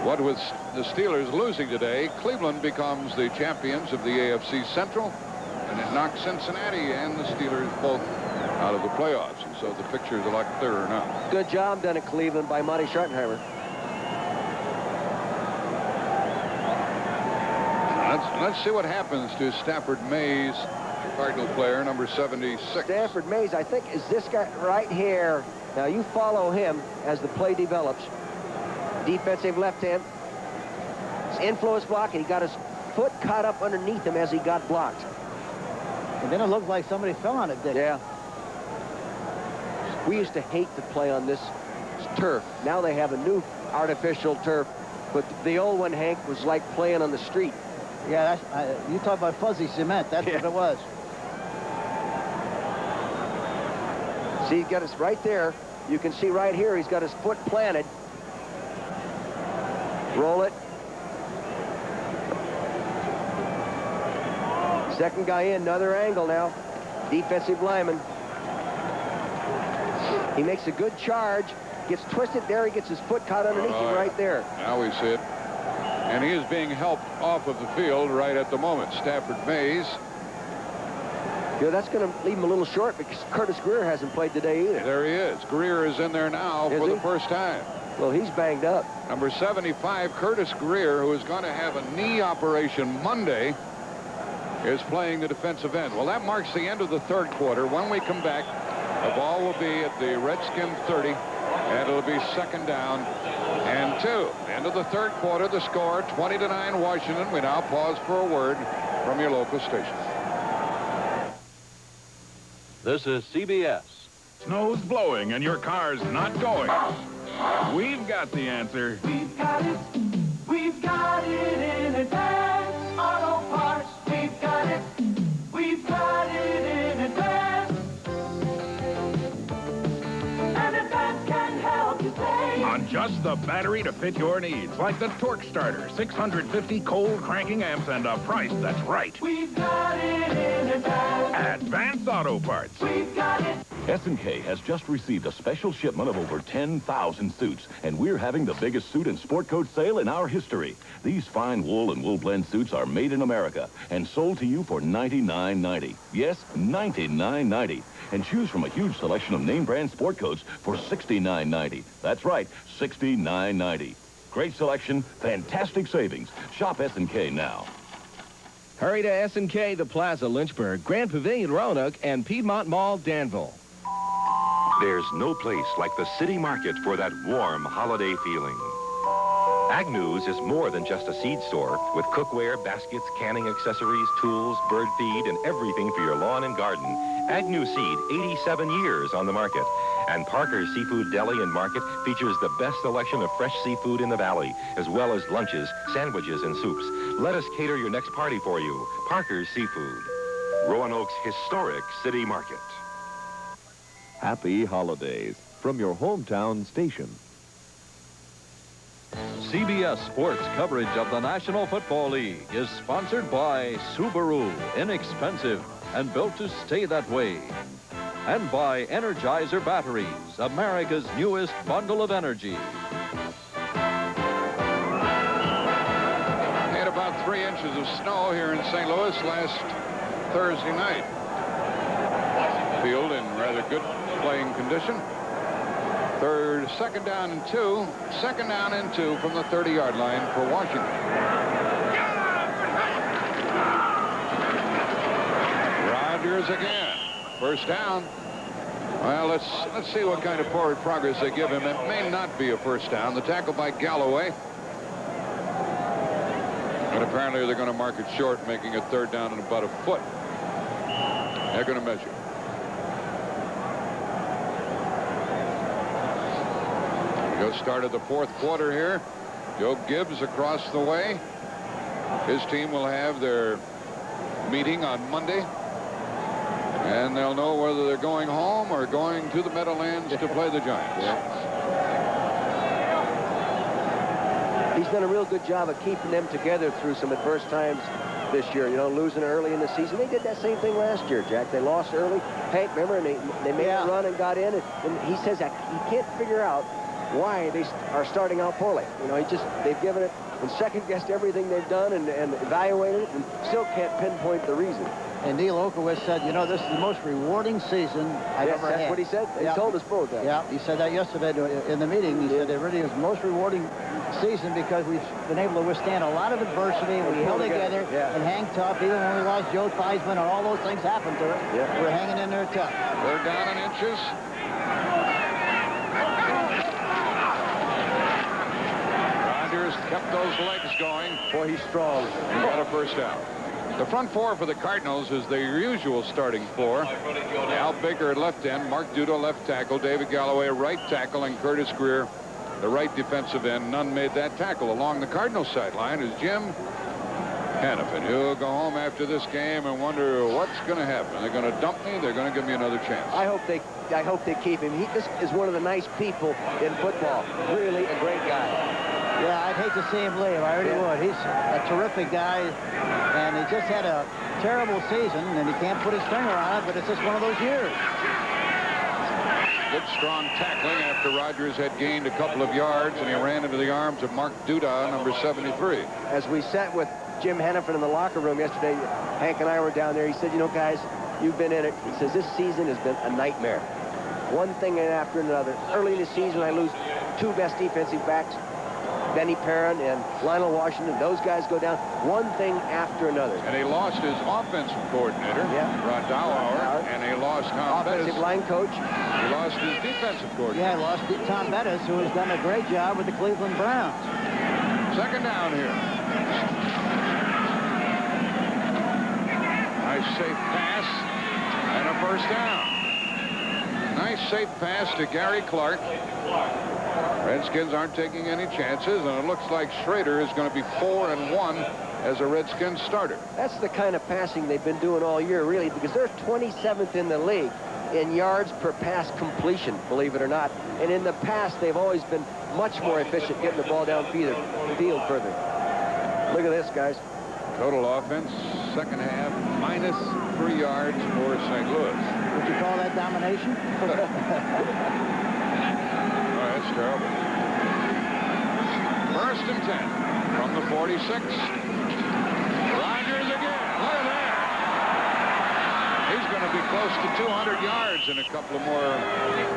What with the Steelers losing today, Cleveland becomes the champions of the AFC Central, and it knocks Cincinnati and the Steelers both out of the playoffs. And so the picture is a lot clearer now. Good job done at Cleveland by Monty Schottenheimer. Let's see what happens to Stafford Mays, Cardinal player, number 76. Stafford Mays, I think, is this guy right here. Now, you follow him as the play develops. Defensive left hand. His influence block, and he got his foot caught up underneath him as he got blocked. And then it looked like somebody fell on it, didn't it? Yeah. We used to hate to play on this turf. Now they have a new artificial turf. But the old one, Hank, was like playing on the street. Yeah, that's, you talk about fuzzy cement. That's what it was. See, he's got us right there. You can see right here, he's got his foot planted. Roll it. Second guy in, another angle now. Defensive lineman. He makes a good charge. Gets twisted there. He gets his foot caught underneath him right there. Now we see it. And he is being helped off of the field right at the moment. Stafford Mays. Yeah, that's going to leave him a little short because Curtis Greer hasn't played today either. There he is. Greer is in there now for the first time. Well, he's banged up. Number 75, Curtis Greer, who is going to have a knee operation Monday, is playing the defensive end. Well, that marks the end of the third quarter. When we come back, the ball will be at the Redskin 30, and it'll be second down and 2. End of the third quarter, the score 20-9 Washington. We now pause for a word from your local station. This is CBS. Snow's blowing and your car's not going. We've got the answer. We've got it. We've got it in Advance Auto Parts. We've got it. We've got it in Advance. And Advance can help you save. On just the battery to fit your needs, like the Torque Starter, 650 cold cranking amps and a price that's right. We've got it in Advance. Advanced Auto Parts. We've got it. S&K has just received a special shipment of over 10,000 suits, and we're having the biggest suit and sport coat sale in our history. These fine wool and wool blend suits are made in America and sold to you for $99.90. Yes, $99.90. And choose from a huge selection of name brand sport coats for $69.90. That's right, $69.90. Great selection, fantastic savings. Shop S&K now. Hurry to S&K, the Plaza, Lynchburg, Grand Pavilion, Roanoke, and Piedmont Mall, Danville. There's no place like the city market for that warm holiday feeling. Agnew's is more than just a seed store with cookware, baskets, canning accessories, tools, bird feed, and everything for your lawn and garden. Agnew Seed, 87 years on the market. And Parker's Seafood Deli and Market features the best selection of fresh seafood in the valley, as well as lunches, sandwiches, and soups. Let us cater your next party for you. Parker's Seafood. Roanoke's historic city market. Happy holidays from your hometown station. CBS Sports coverage of the National Football League is sponsored by Subaru, inexpensive and built to stay that way. And by Energizer Batteries, America's newest bundle of energy. Had about 3 inches of snow here in St. Louis last Thursday night. Field in rather good playing condition. Second down and 2. Second down and 2 from the 30-yard line for Washington. Rodgers again. First down. Well, let's see what kind of forward progress they give him. It may not be a first down. The tackle by Galloway. But apparently they're going to mark it short, making it third down and about a foot. They're going to measure. Start of the fourth quarter here. Joe Gibbs across the way. His team will have their meeting on Monday, and they'll know whether they're going home or going to the Meadowlands to play the Giants. He's done a real good job of keeping them together through some adverse times this year. You know, losing early in the season. They did that same thing last year, Jack. They lost early. Hank, remember, and they made a run and got in. And he says that he can't figure out why they are starting out poorly. You know, they've given it and second-guessed everything they've done and evaluated it and still can't pinpoint the reason. And Neil Okowicz said, you know, this is the most rewarding season I've ever had. That's what he said. He told us both that. Yeah, he said that yesterday in the meeting. He said it really is the most rewarding season because we've been able to withstand a lot of adversity. We held together and hang tough. Even when we lost Joe Theismann and all those things happened to us, we're hanging in there tough. Third down in inches. Kept those legs going. Boy, he's strong. He got a first down. The front four for the Cardinals is their usual starting four. Al Baker at left end, Mark Duda left tackle, David Galloway right tackle, and Curtis Greer the right defensive end. None made that tackle. Along the Cardinals sideline is Jim Hannafin. He'll go home after this game and wonder what's going to happen. They're going to dump me. They're going to give me another chance. I hope they keep him. This is one of the nice people in football. Really a great guy. Yeah, I'd hate to see him leave. I really would. He's a terrific guy, and he just had a terrible season, and he can't put his finger on it, but it's just one of those years. Good strong tackling after Rodgers had gained a couple of yards, and he ran into the arms of Mark Duda, number 73. As we sat with Jim Hannafin in the locker room yesterday, Hank and I were down there. He said, you know, guys, you've been in it. He says, this season has been a nightmare. One thing after another. Early in the season, I lose 2 best defensive backs. Benny Perrin and Lionel Washington, those guys go down, one thing after another. And he lost his offensive coordinator, Rod Dowauer, and he lost Tom Bettis. Offensive line coach. He lost his defensive coordinator. Yeah, lost Tom Bettis, who has done a great job with the Cleveland Browns. Second down here. Nice safe pass and a first down. Nice safe pass to Gary Clark. Redskins aren't taking any chances, and it looks like Schroeder is going to be 4-1 as a Redskins starter. That's the kind of passing they've been doing all year, really, because they're 27th in the league in yards per pass completion, believe it or not. And in the past, they've always been much more efficient getting the ball downfield further. Look at this, guys. Total offense, second half, -3 yards for St. Louis. Would you call that domination? Oh, that's terrible. First and 10 from the 46. Rodgers again. Look at that. He's going to be close to 200 yards in a couple of more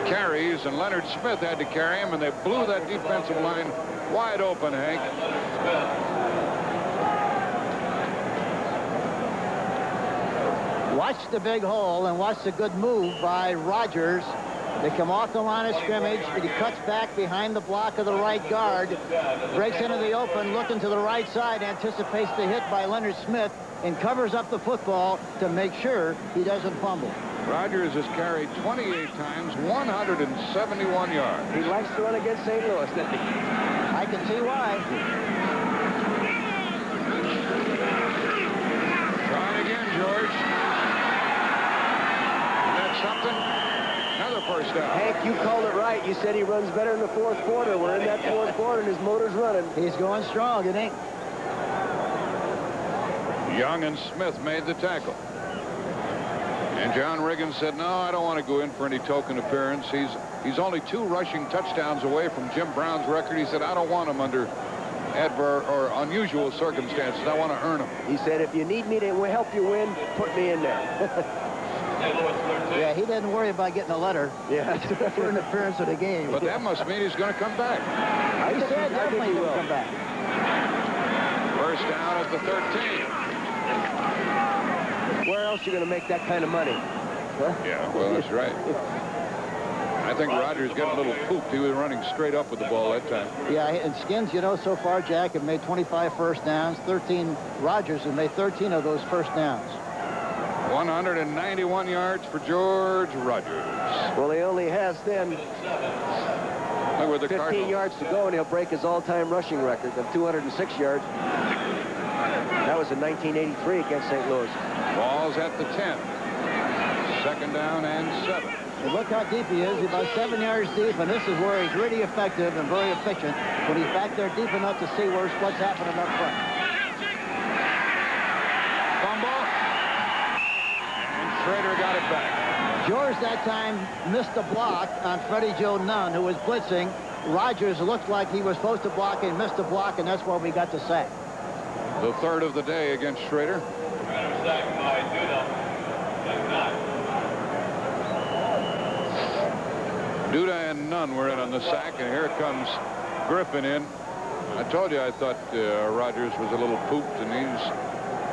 carries, and Leonard Smith had to carry him, and they blew that defensive line wide open, Hank. Watch the big hole and watch the good move by Rodgers. They come off the line of scrimmage, and he cuts back behind the block of the right guard, breaks into the open, looking to the right side, anticipates the hit by Leonard Smith, and covers up the football to make sure he doesn't fumble. Rodgers has carried 28 times, 171 yards. He likes to run against St. Louis, doesn't he? I can see why. Try it again, George. Something. Another first down. Hank, you called it right. You said he runs better in the fourth quarter. We're in that fourth quarter, and his motor's running. He's going strong, isn't he? Young and Smith made the tackle. And John Riggins said, no, I don't want to go in for any token appearance. He's only 2 rushing touchdowns away from Jim Brown's record. He said, I don't want him under adverse or unusual circumstances. I want to earn him. He said, if you need me to help you win, put me in there. Yeah, he didn't worry about getting a letter. Yeah. For an appearance of the game. But that must mean he's going to come back. He said definitely he'll come back. First down at the 13. Where else are you going to make that kind of money? Huh? Yeah, well, that's right. I think Rodgers got a little pooped. He was running straight up with the ball that time. Yeah, and Skins, you know, so far, Jack, have made 25 first downs. Rodgers has made 13 of those first downs. 191 yards for George Rodgers. Well, he only has then 15 Cardinals. yards to go, and he'll break his all-time rushing record of 206 yards. That was in 1983 against St. Louis. Ball's at the 10. Second down and 7. And look how deep he is. He's about 7 yards deep, and this is where he's really effective and very efficient when he's back there deep enough to see what's happening up front. Fumble. Schroeder got it back. George that time missed the block on Freddie Joe Nunn, who was blitzing. Rodgers looked like he was supposed to block and missed the block, and that's why we got the sack. The third of the day against Schroeder. Duda and Nunn were in on the sack, and here comes Griffin in. I told you I thought Rodgers was a little pooped, and he's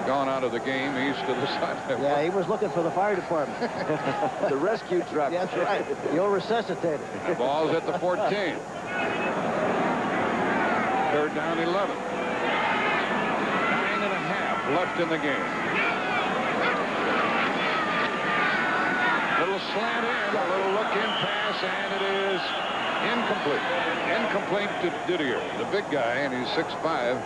gone out of the game. He's to the sideline. Yeah, he was looking for the fire department. The rescue truck. That's right. You'll resuscitate it. The ball's at the 14. Third down, 11. 9.5 left in the game. Little slant in, a little look-in pass, and it is incomplete. Incomplete to Didier, the big guy, and he's 6'5".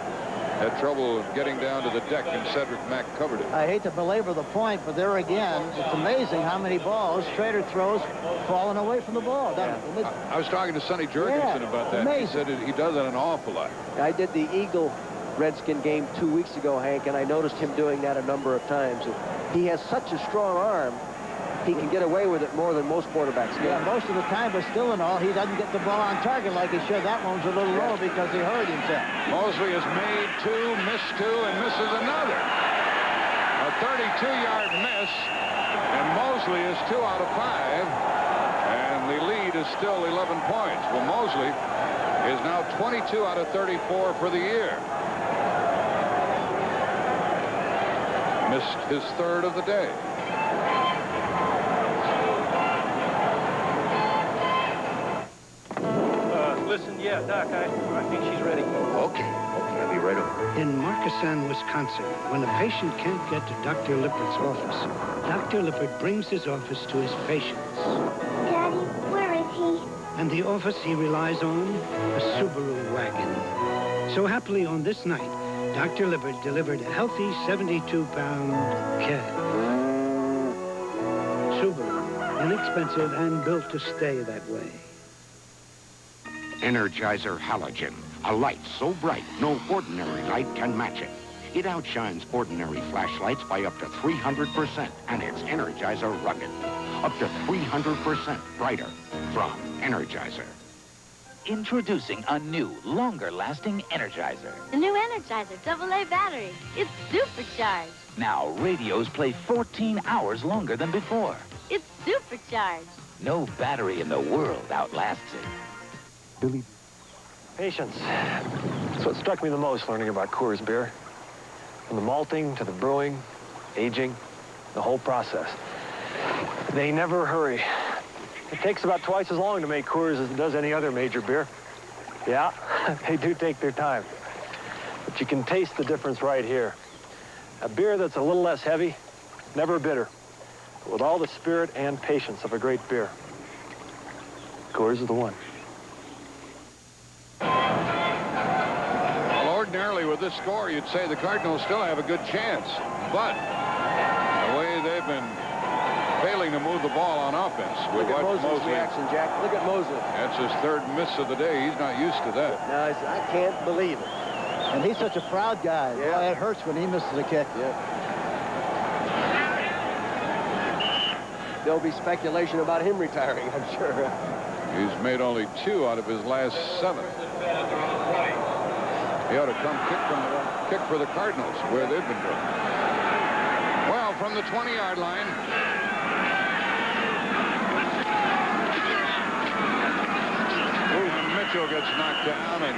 Had trouble getting down to the deck, and Cedric Mack covered it. I hate to belabor the point, but there again, it's amazing how many balls Schroeder throws falling away from the ball. I was talking to Sonny Jurgensen about that. Amazing. He said he does it an awful lot. I did the Eagle Redskin game 2 weeks ago, Hank, and I noticed him doing that a number of times. He has such a strong arm, he can get away with it more than most quarterbacks can. Yeah, most of the time, but still in all, he doesn't get the ball on target like he should. That one's a little low because he hurt himself. Mosley has made 2, missed 2, and misses another. A 32-yard miss, and Mosley is 2 out of 5. And The lead is still 11 points. Well, Mosley is now 22 out of 34 for the year. Missed his third of the day. Listen, yeah, Doc, I think she's ready. Okay, I'll be right over. In Markesan, Wisconsin, when a patient can't get to Dr. Lippert's office, Dr. Lippert brings his office to his patients. Daddy, where is he? And the office he relies on, a Subaru wagon. So happily on this night, Dr. Lippert delivered a healthy 72-pound cab. Subaru, inexpensive and built to stay that way. Energizer Halogen, a light so bright no ordinary light can match it. It outshines ordinary flashlights by up to 300%, and it's Energizer rugged. Up to 300% brighter from Energizer. Introducing a new, longer-lasting Energizer. The new Energizer AA battery. It's supercharged. Now, radios play 14 hours longer than before. It's supercharged. No battery in the world outlasts it. Billy. Patience. That's what struck me the most learning about Coors beer. From the malting to the brewing, aging, the whole process. They never hurry. It takes about twice as long to make Coors as it does any other major beer. Yeah, they do take their time. But you can taste the difference right here. A beer that's a little less heavy, never bitter, but with all the spirit and patience of a great beer. Coors is the one. Well, ordinarily with this score, you'd say the Cardinals still have a good chance. But the way they've been failing to move the ball on offense. Look at Mosley's reaction, Jack. Look at Mosley. That's his third miss of the day. He's not used to that. No, I can't believe it. And he's such a proud guy. Yeah. Boy, it hurts when he misses a kick. Yeah. There'll be speculation about him retiring, I'm sure. He's made only 2 out of his last 7. He ought to come kick for the Cardinals, where they've been doing. Well, from the 20-yard line. Mitchell gets knocked down, and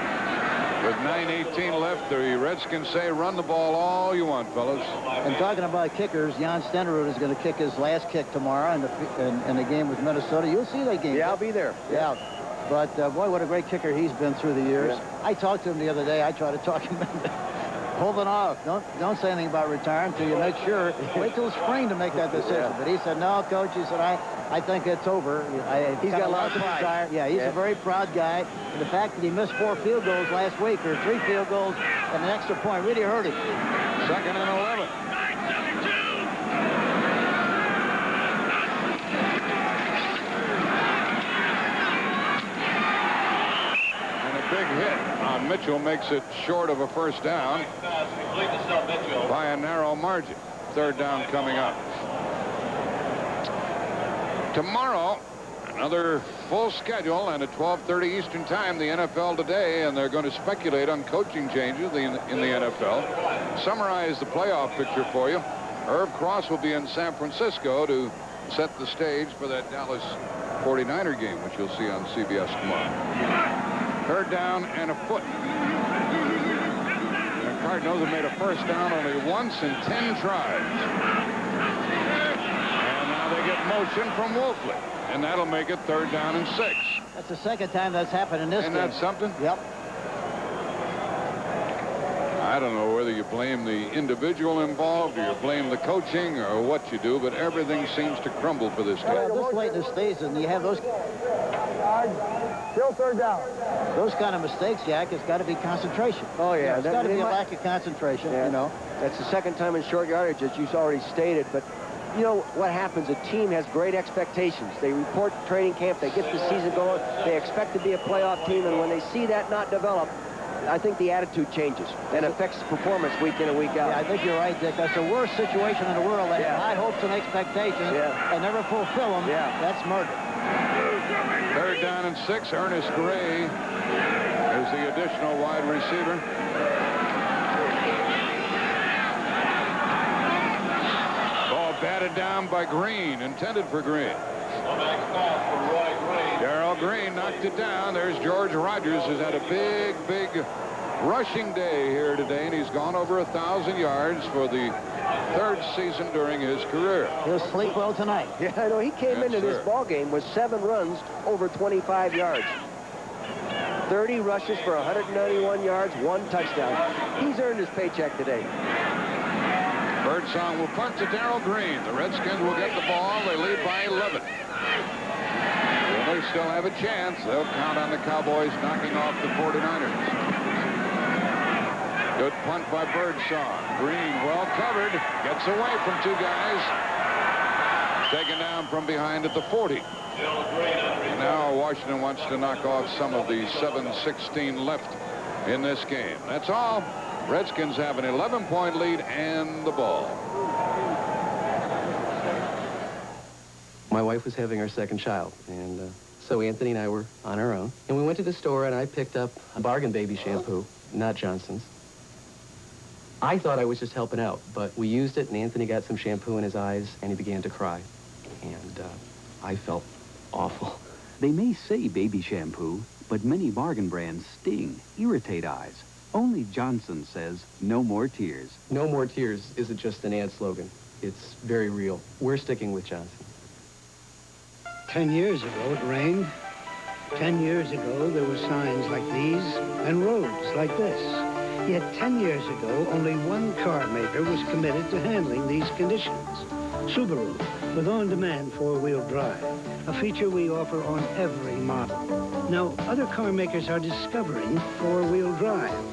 with 9:18 left, the Redskins say, run the ball all you want, fellas. And talking about kickers, Jan Stenderud is going to kick his last kick tomorrow in the game with Minnesota. You'll see that game. Yeah, I'll be there. Yeah. But, boy, what a great kicker he's been through the years. Yeah. I talked to him the other day. I tried to talk him into holding off. Don't say anything about retiring until you make sure. Wait till spring to make that decision. Yeah. But he said, no, Coach. He said, I think it's over. He's got a lot of pride. Yeah, he's a very proud guy. And the fact that he missed 4 field goals last week, or 3 field goals and an extra point, really hurt him. 2nd and 11. Big hit on Mitchell makes it short of a first down by a narrow margin. 3rd down coming up. Tomorrow, another full schedule, and at 12:30 Eastern Time, the NFL Today, and they're going to speculate on coaching changes in the NFL. Summarize the playoff picture for you. Herb Cross will be in San Francisco to set the stage for that Dallas 49er game, which you'll see on CBS tomorrow. 3rd down and a foot. The Cardinals have made a first down only once in 10 tries. And now they get motion from Wolfley. And that'll make it 3rd down and 6. That's the 2nd time that's happened in this game. Isn't that something? Yep. I don't know whether you blame the individual involved or you blame the coaching or what you do, but everything seems to crumble for this guy. Yeah, this late in the season, you have those... Still 3rd down. Those kind of mistakes, Jack, it's got to be concentration. Oh, yeah. There's got to be a lack of concentration, yeah. you know. That's the 2nd time in short yardage, as you've already stated. But, you know, what happens, a team has great expectations. They report to training camp, they get the season going, they expect to be a playoff team, and when they see that not develop, I think the attitude changes and affects performance week in and week out. Yeah, I think you're right, Dick. That's the worst situation in the world. They have high hopes and expectations and never fulfill them. Yeah. That's murder. 3rd down and 6. Ernest Gray is the additional wide receiver. Ball batted down by Green, intended for Green. Darrell Green knocked it down. There's George Rogers, who's had a big, big rushing day here today, and he's gone over 1,000 yards for the 3rd season during his career. He'll sleep well tonight. Yeah, I know. He came into this ball game with 7 runs over 25 yards. 30 rushes for 191 yards, 1 touchdown. He's earned his paycheck today. Birdsong will punt to Darrell Green. The Redskins will get the ball. They lead by 11. Well, they still have a chance. They'll count on the Cowboys knocking off the 49ers. Good punt by Birdsong. Green well covered. Gets away from 2 guys. Taken down from behind at the 40. Now Washington wants to knock off some of the 7:16 left in this game. That's all. Redskins have an 11-point lead and the ball. My wife was having our 2nd child, and so Anthony and I were on our own. And we went to the store, and I picked up a bargain baby shampoo, not Johnson's. I thought I was just helping out, but we used it, and Anthony got some shampoo in his eyes, and he began to cry. And I felt awful. They may say baby shampoo, but many bargain brands sting, irritate eyes. Only Johnson says no more tears. No more tears isn't just an ad slogan. It's very real. We're sticking with Johnson. 10 years ago, it rained. 10 years ago, there were signs like these and roads like this. Yet 10 years ago, only one car maker was committed to handling these conditions. Subaru, with on-demand 4-wheel drive, a feature we offer on every model. Now, other car makers are discovering 4-wheel drive.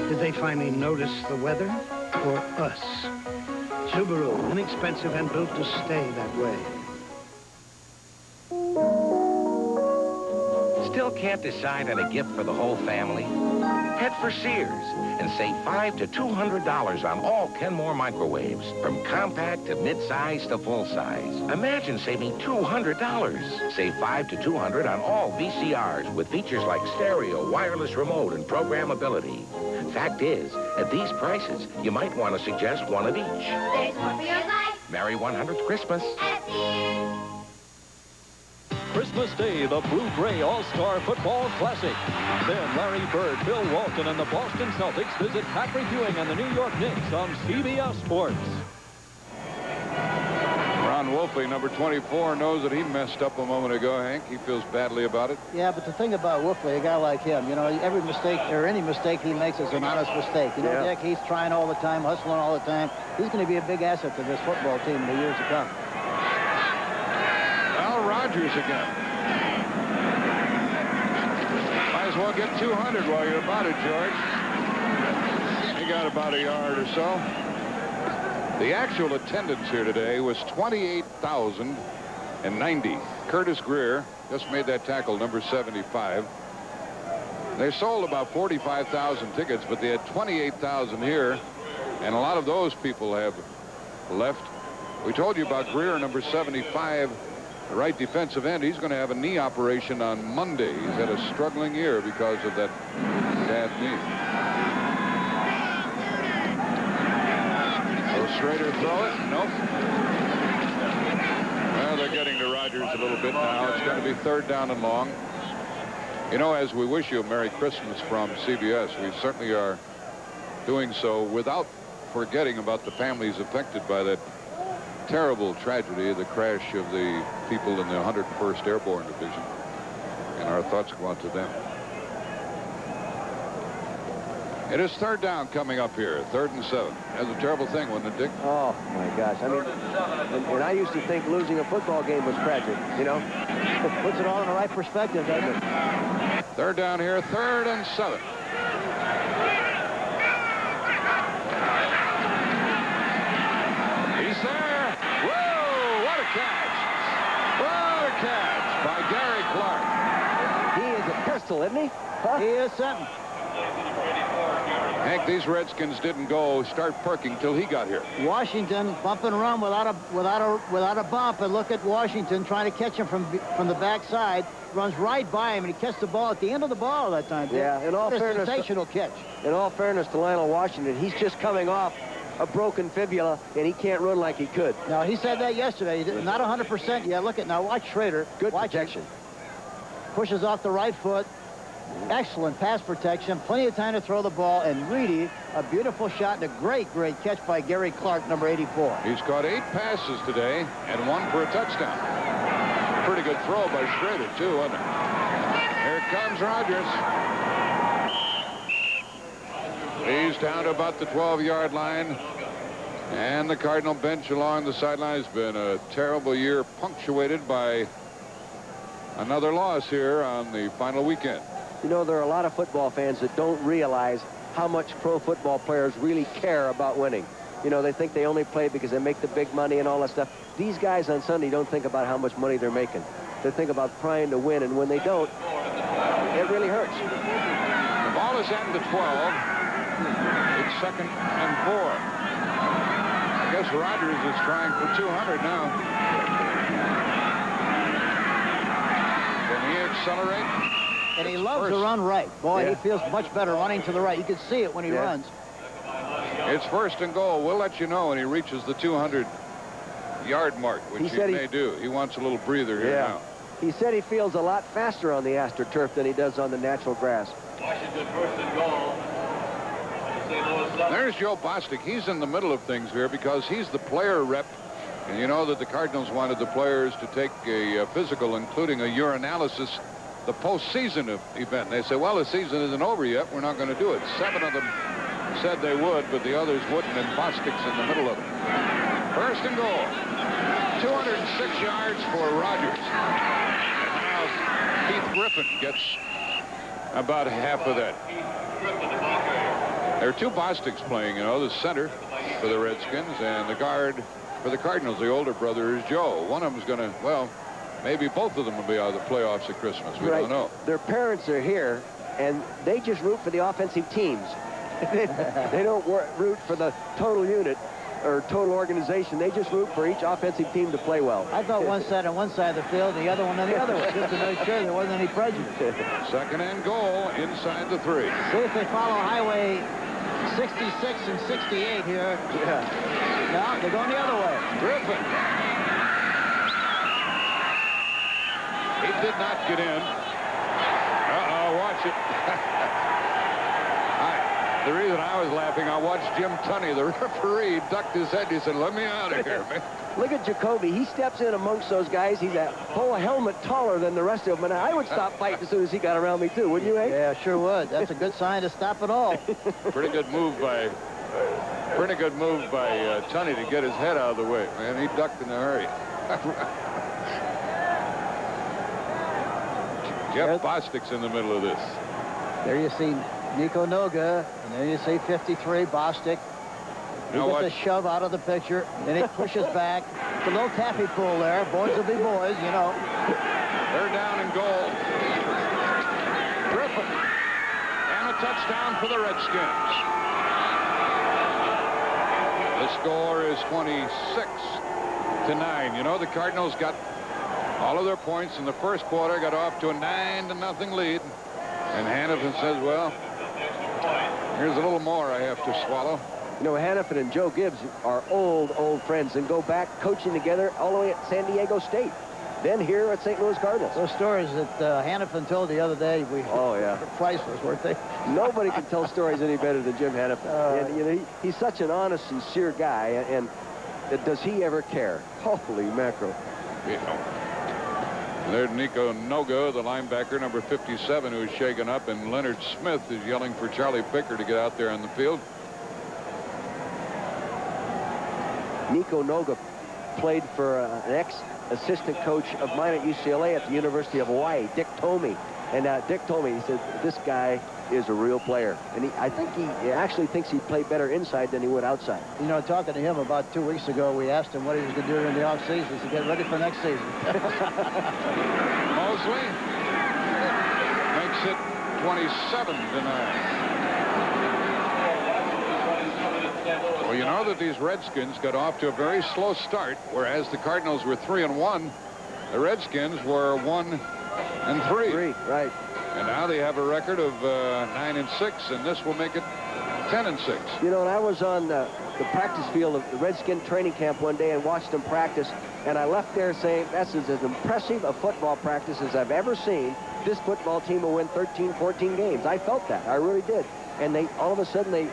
Did they finally notice the weather or us? Subaru, inexpensive and built to stay that way. Still can't decide on a gift for the whole family? Head for Sears and save $500 to $200 on all Kenmore microwaves, from compact to mid-size to full-size. Imagine saving $200. Save $500 to $200 on all VCRs with features like stereo, wireless remote, and programmability. Fact is, at these prices, you might want to suggest one of each. There's more for your life. Merry 100th Christmas. At Sears. Christmas Day, the Blue-Gray All-Star Football Classic. Then Larry Bird, Bill Walton, and the Boston Celtics visit Patrick Ewing and the New York Knicks on CBS Sports. Ron Wolfe, number 24, knows that he messed up a moment ago, Hank. He feels badly about it. Yeah, but the thing about Wolfe, a guy like him, you know, every mistake or any mistake he makes is an honest mistake. You know, Dick, he's trying all the time, hustling all the time. He's going to be a big asset to this football team in the years to come. Rogers again. Might as well get 200 while you're about it, George. He got about a yard or so. The actual attendance here today was 28,090. Curtis Greer just made that tackle, number 75. They sold about 45,000 tickets, but they had 28,000 here, and a lot of those people have left. We told you about Greer, number 75. The right defensive end, he's going to have a knee operation on Monday. He's had a struggling year because of that bad knee. Will Schroeder throw it? Nope. Well, they're getting to Rogers a little bit now. It's going to be 3rd down and long. You know, as we wish you a Merry Christmas from CBS, we certainly are doing so without forgetting about the families affected by that terrible tragedy, the crash of the people in the 101st Airborne Division. And our thoughts go out to them. It is 3rd down coming up here, 3rd and 7. That's a terrible thing, wasn't it, Dick? Oh, my gosh. I mean, and I used to think losing a football game was tragic, you know? It puts it all in the right perspective, doesn't it? 3rd down here, 3rd and 7. He's there. Whoa, what a catch. What a catch by Gary Clark. He is a pistol, isn't he? Huh? He is something. Hank, these Redskins didn't start perking till he got here. Washington bump and run without a bump, and look at Washington trying to catch him from the backside. Runs right by him, and he catches the ball at the end of the ball that time. Yeah, in all fairness, sensational catch. In all fairness to Lionel Washington, he's just coming off a broken fibula, and he can't run like he could. Now, he said that yesterday. Not 100% yet. Look at now. Watch Schroeder. Good watch protection. Pushes off the right foot. Excellent pass protection. Plenty of time to throw the ball. And Reedy, a beautiful shot and a great catch by Gary Clark, number 84. He's caught 8 passes today and 1 for a touchdown. Pretty good throw by Schroeder, too, wasn't it? Here comes Rogers. He's down to about the 12-yard line. And the Cardinal bench along the sideline has been a terrible year, punctuated by another loss here on the final weekend. You know, there are a lot of football fans that don't realize how much pro football players really care about winning. You know, they think they only play because they make the big money and all that stuff. These guys on Sunday don't think about how much money they're making. They think about trying to win, and when they don't, it really hurts. The ball is at the 12. It's 2nd and 4. I guess Rogers is trying for 200 now. Can he accelerate? And he loves to run right. Boy, he feels much better running to the right. You can see it when he runs. It's 1st and goal. We'll let you know when he reaches the 200-yard mark, which he may do. He wants a little breather here now. He said he feels a lot faster on the AstroTurf than he does on the natural grass. Washington 1st and goal. There's Joe Bostic. He's in the middle of things here because he's the player rep. And you know that the Cardinals wanted the players to take a physical, including a urinalysis, the postseason event. And they say, well, the season isn't over yet. We're not going to do it. 7 of them said they would, but the others wouldn't, and Bostic's in the middle of it. 1st and goal. 206 yards for Rogers. And now Keith Griffin gets about half of that. There are 2 Bostics playing, you know, the center for the Redskins and the guard for the Cardinals. The older brother is Joe. One of them is going to, well, maybe both of them will be out of the playoffs at Christmas. We don't know. Their parents are here, and they just root for the offensive teams. They don't root for the total unit or total organization. They just root for each offensive team to play well. I thought one side on one side of the field, the other one on the other one, just to make sure there wasn't any prejudice. 2nd and goal inside the 3. See if they follow Highway 66 and 68 here. No, they're going the other way. Griffin. He did not get in. Uh-oh, watch it. The reason I was laughing, I watched Jim Tunney, the referee, ducked his head. He said, let me out of here, man. Look at Jacoby. He steps in amongst those guys. He's a whole helmet taller than the rest of them. And I would stop fighting as soon as he got around me, too. Wouldn't you, Hank? Yeah, sure would. That's a good sign to stop it all. Pretty good move by Tunney to get his head out of the way, man. He ducked in a hurry. Jeff Bostic's in the middle of this. There you see Nico Noga, and there you see 53, Bostic. He gets a shove out of the picture, then he pushes back. It's a little taffy pull there. Boys will be boys, you know. They're down and goal. Griffin. And a touchdown for the Redskins. The score is 26-9. You know, the Cardinals got all of their points in the first quarter, got off to a 9-0 lead. And Hannafin says, well, here's a little more I have to swallow. You know, Hannafin and Joe Gibbs are old friends and go back coaching together all the way at San Diego State. Then here at St. Louis Cardinals. Those stories that Hannafin told the other day, were priceless, weren't they? Nobody can tell stories any better than Jim Hannafin. And, you know, he's such an honest, sincere guy, and does he ever care? Holy mackerel. Yeah. There's Nico Noga, the linebacker, number 57, who's shaken up, and Leonard Smith is yelling for Charlie Picker to get out there on the field. Nico Noga played for an ex-assistant coach of mine at UCLA at the University of Hawaii, Dick Tomey. And Dick told me, he said, this guy is a real player. And I think he actually thinks he'd play better inside than he would outside. You know, talking to him about 2 weeks ago, we asked him what he was going to do in the offseason to get ready for next season. Mosley makes it 27-9. Well, you know that these Redskins got off to a very slow start, whereas the Cardinals were 3-1. The Redskins were 1-3. Right. And now they have a record of 9-6, and this will make it 10-6. You know, and I was on the practice field of the Redskin training camp one day and watched them practice, and I left there saying, that's as impressive a football practice as I've ever seen. This football team will win 13, 14 games. I felt that. I really did. And they, all of a sudden,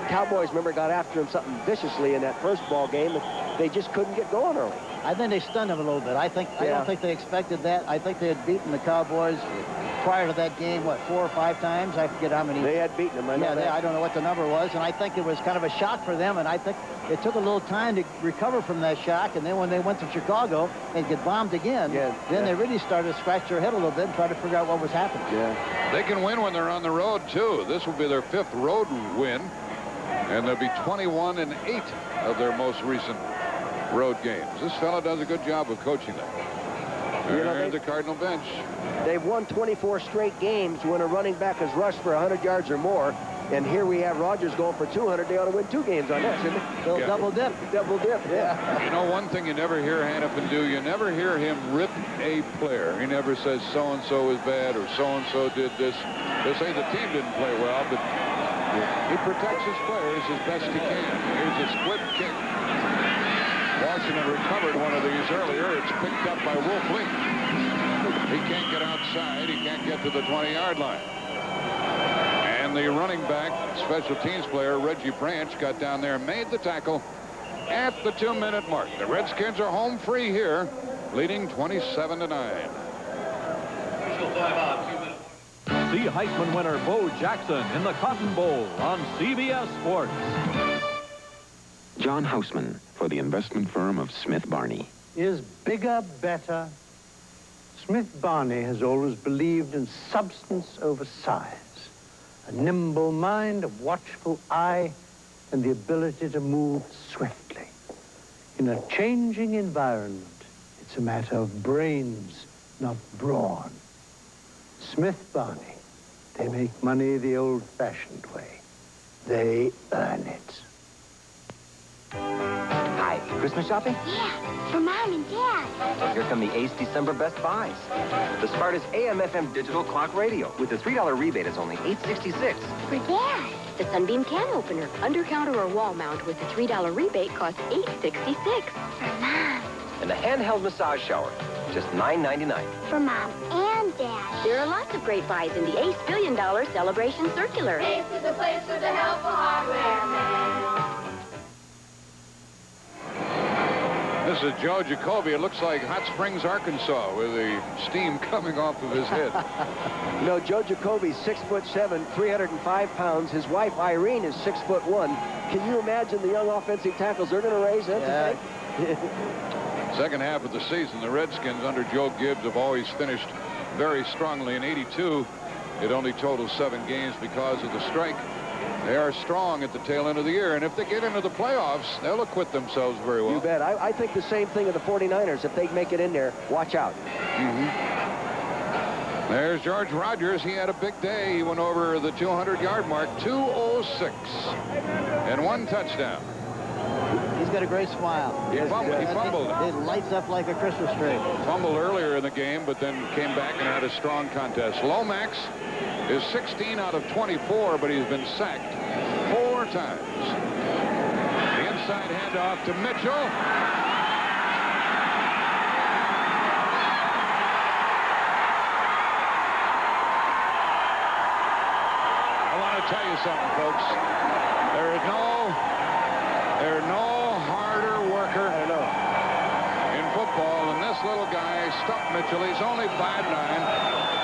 Cowboys, remember, got after them something viciously in that first ball game, and they just couldn't get going early. I think they stunned them a little bit. I don't think they expected that. I think they had beaten the Cowboys prior to that game, what, 4 or 5 times? I forget how many. They had beaten them. I know that. I don't know what the number was, and I think it was kind of a shock for them, and I think it took a little time to recover from that shock, and then when they went to Chicago and get bombed again, then they really started to scratch their head a little bit and try to figure out what was happening. Yeah. They can win when they're on the road, too. This will be their 5th road win, and they'll be 21-8 of their most recent road games. This fella does a good job of coaching them. There's the Cardinal bench. They've won 24 straight games when a running back has rushed for 100 yards or more. And here we have Rodgers going for 200. They ought to win 2 games on that, shouldn't they? They'll double dip. Double dip, yeah. You know, one thing you never hear Hannafin do, you never hear him rip a player. He never says so-and-so is bad or so-and-so did this. They say the team didn't play well, but he protects his players as best he can. Here's a squib kick. Washington recovered one of these earlier. It's picked up by Wolf Lee. He can't get outside. He can't get to the 20-yard line. And the running back, special teams player, Reggie Branch, got down there and made the tackle at the 2-minute mark. The Redskins are home free here, leading 27-9. See Heisman winner Bo Jackson in the Cotton Bowl on CBS Sports. John Houseman for the investment firm of Smith Barney. Is bigger better? Smith Barney has always believed in substance over size. A nimble mind, a watchful eye, and the ability to move swiftly. In a changing environment, it's a matter of brains, not brawn. Smith Barney, they make money the old-fashioned way. They earn it. Hi, Christmas shopping? Yeah, for Mom and Dad. Well, here come the Ace December Best Buys. The smartest AM/FM digital clock radio with the $3 rebate is only $8.66. For Dad. The Sunbeam can opener, under counter or wall mount with the $3 rebate costs $8.66. For Mom. And the handheld massage shower, just $9.99. For Mom and Dad. There are lots of great buys in the Ace $1 billion celebration circular. Ace is the place for the helpful hardware man. This is Joe Jacoby. It looks like Hot Springs, Arkansas, with the steam coming off of his head. You know, Joe Jacoby's 6'7", 305 pounds. His wife, Irene, is 6'1". Can you imagine the young offensive tackles they're going to raise? Second half of the season, the Redskins under Joe Gibbs have always finished very strongly. In '82, it only totaled 7 games because of the strike. They are strong at the tail end of the year, and if they get into the playoffs, they'll acquit themselves very well. You bet. I think the same thing of the 49ers. If they make it in there, watch out. There's George Rogers. He had a big day. He went over the 200-yard mark, 2:06, and 1 touchdown. He's got a great smile. He fumbled. It lights up like a Christmas tree. Fumbled earlier in the game, but then came back and had a strong contest. Lomax is 16 out of 24, but he's been sacked 4 times. The inside handoff to Mitchell. I want to tell you something, folks. There is no harder worker in football than this little guy, Stump Mitchell. He's only 5'9".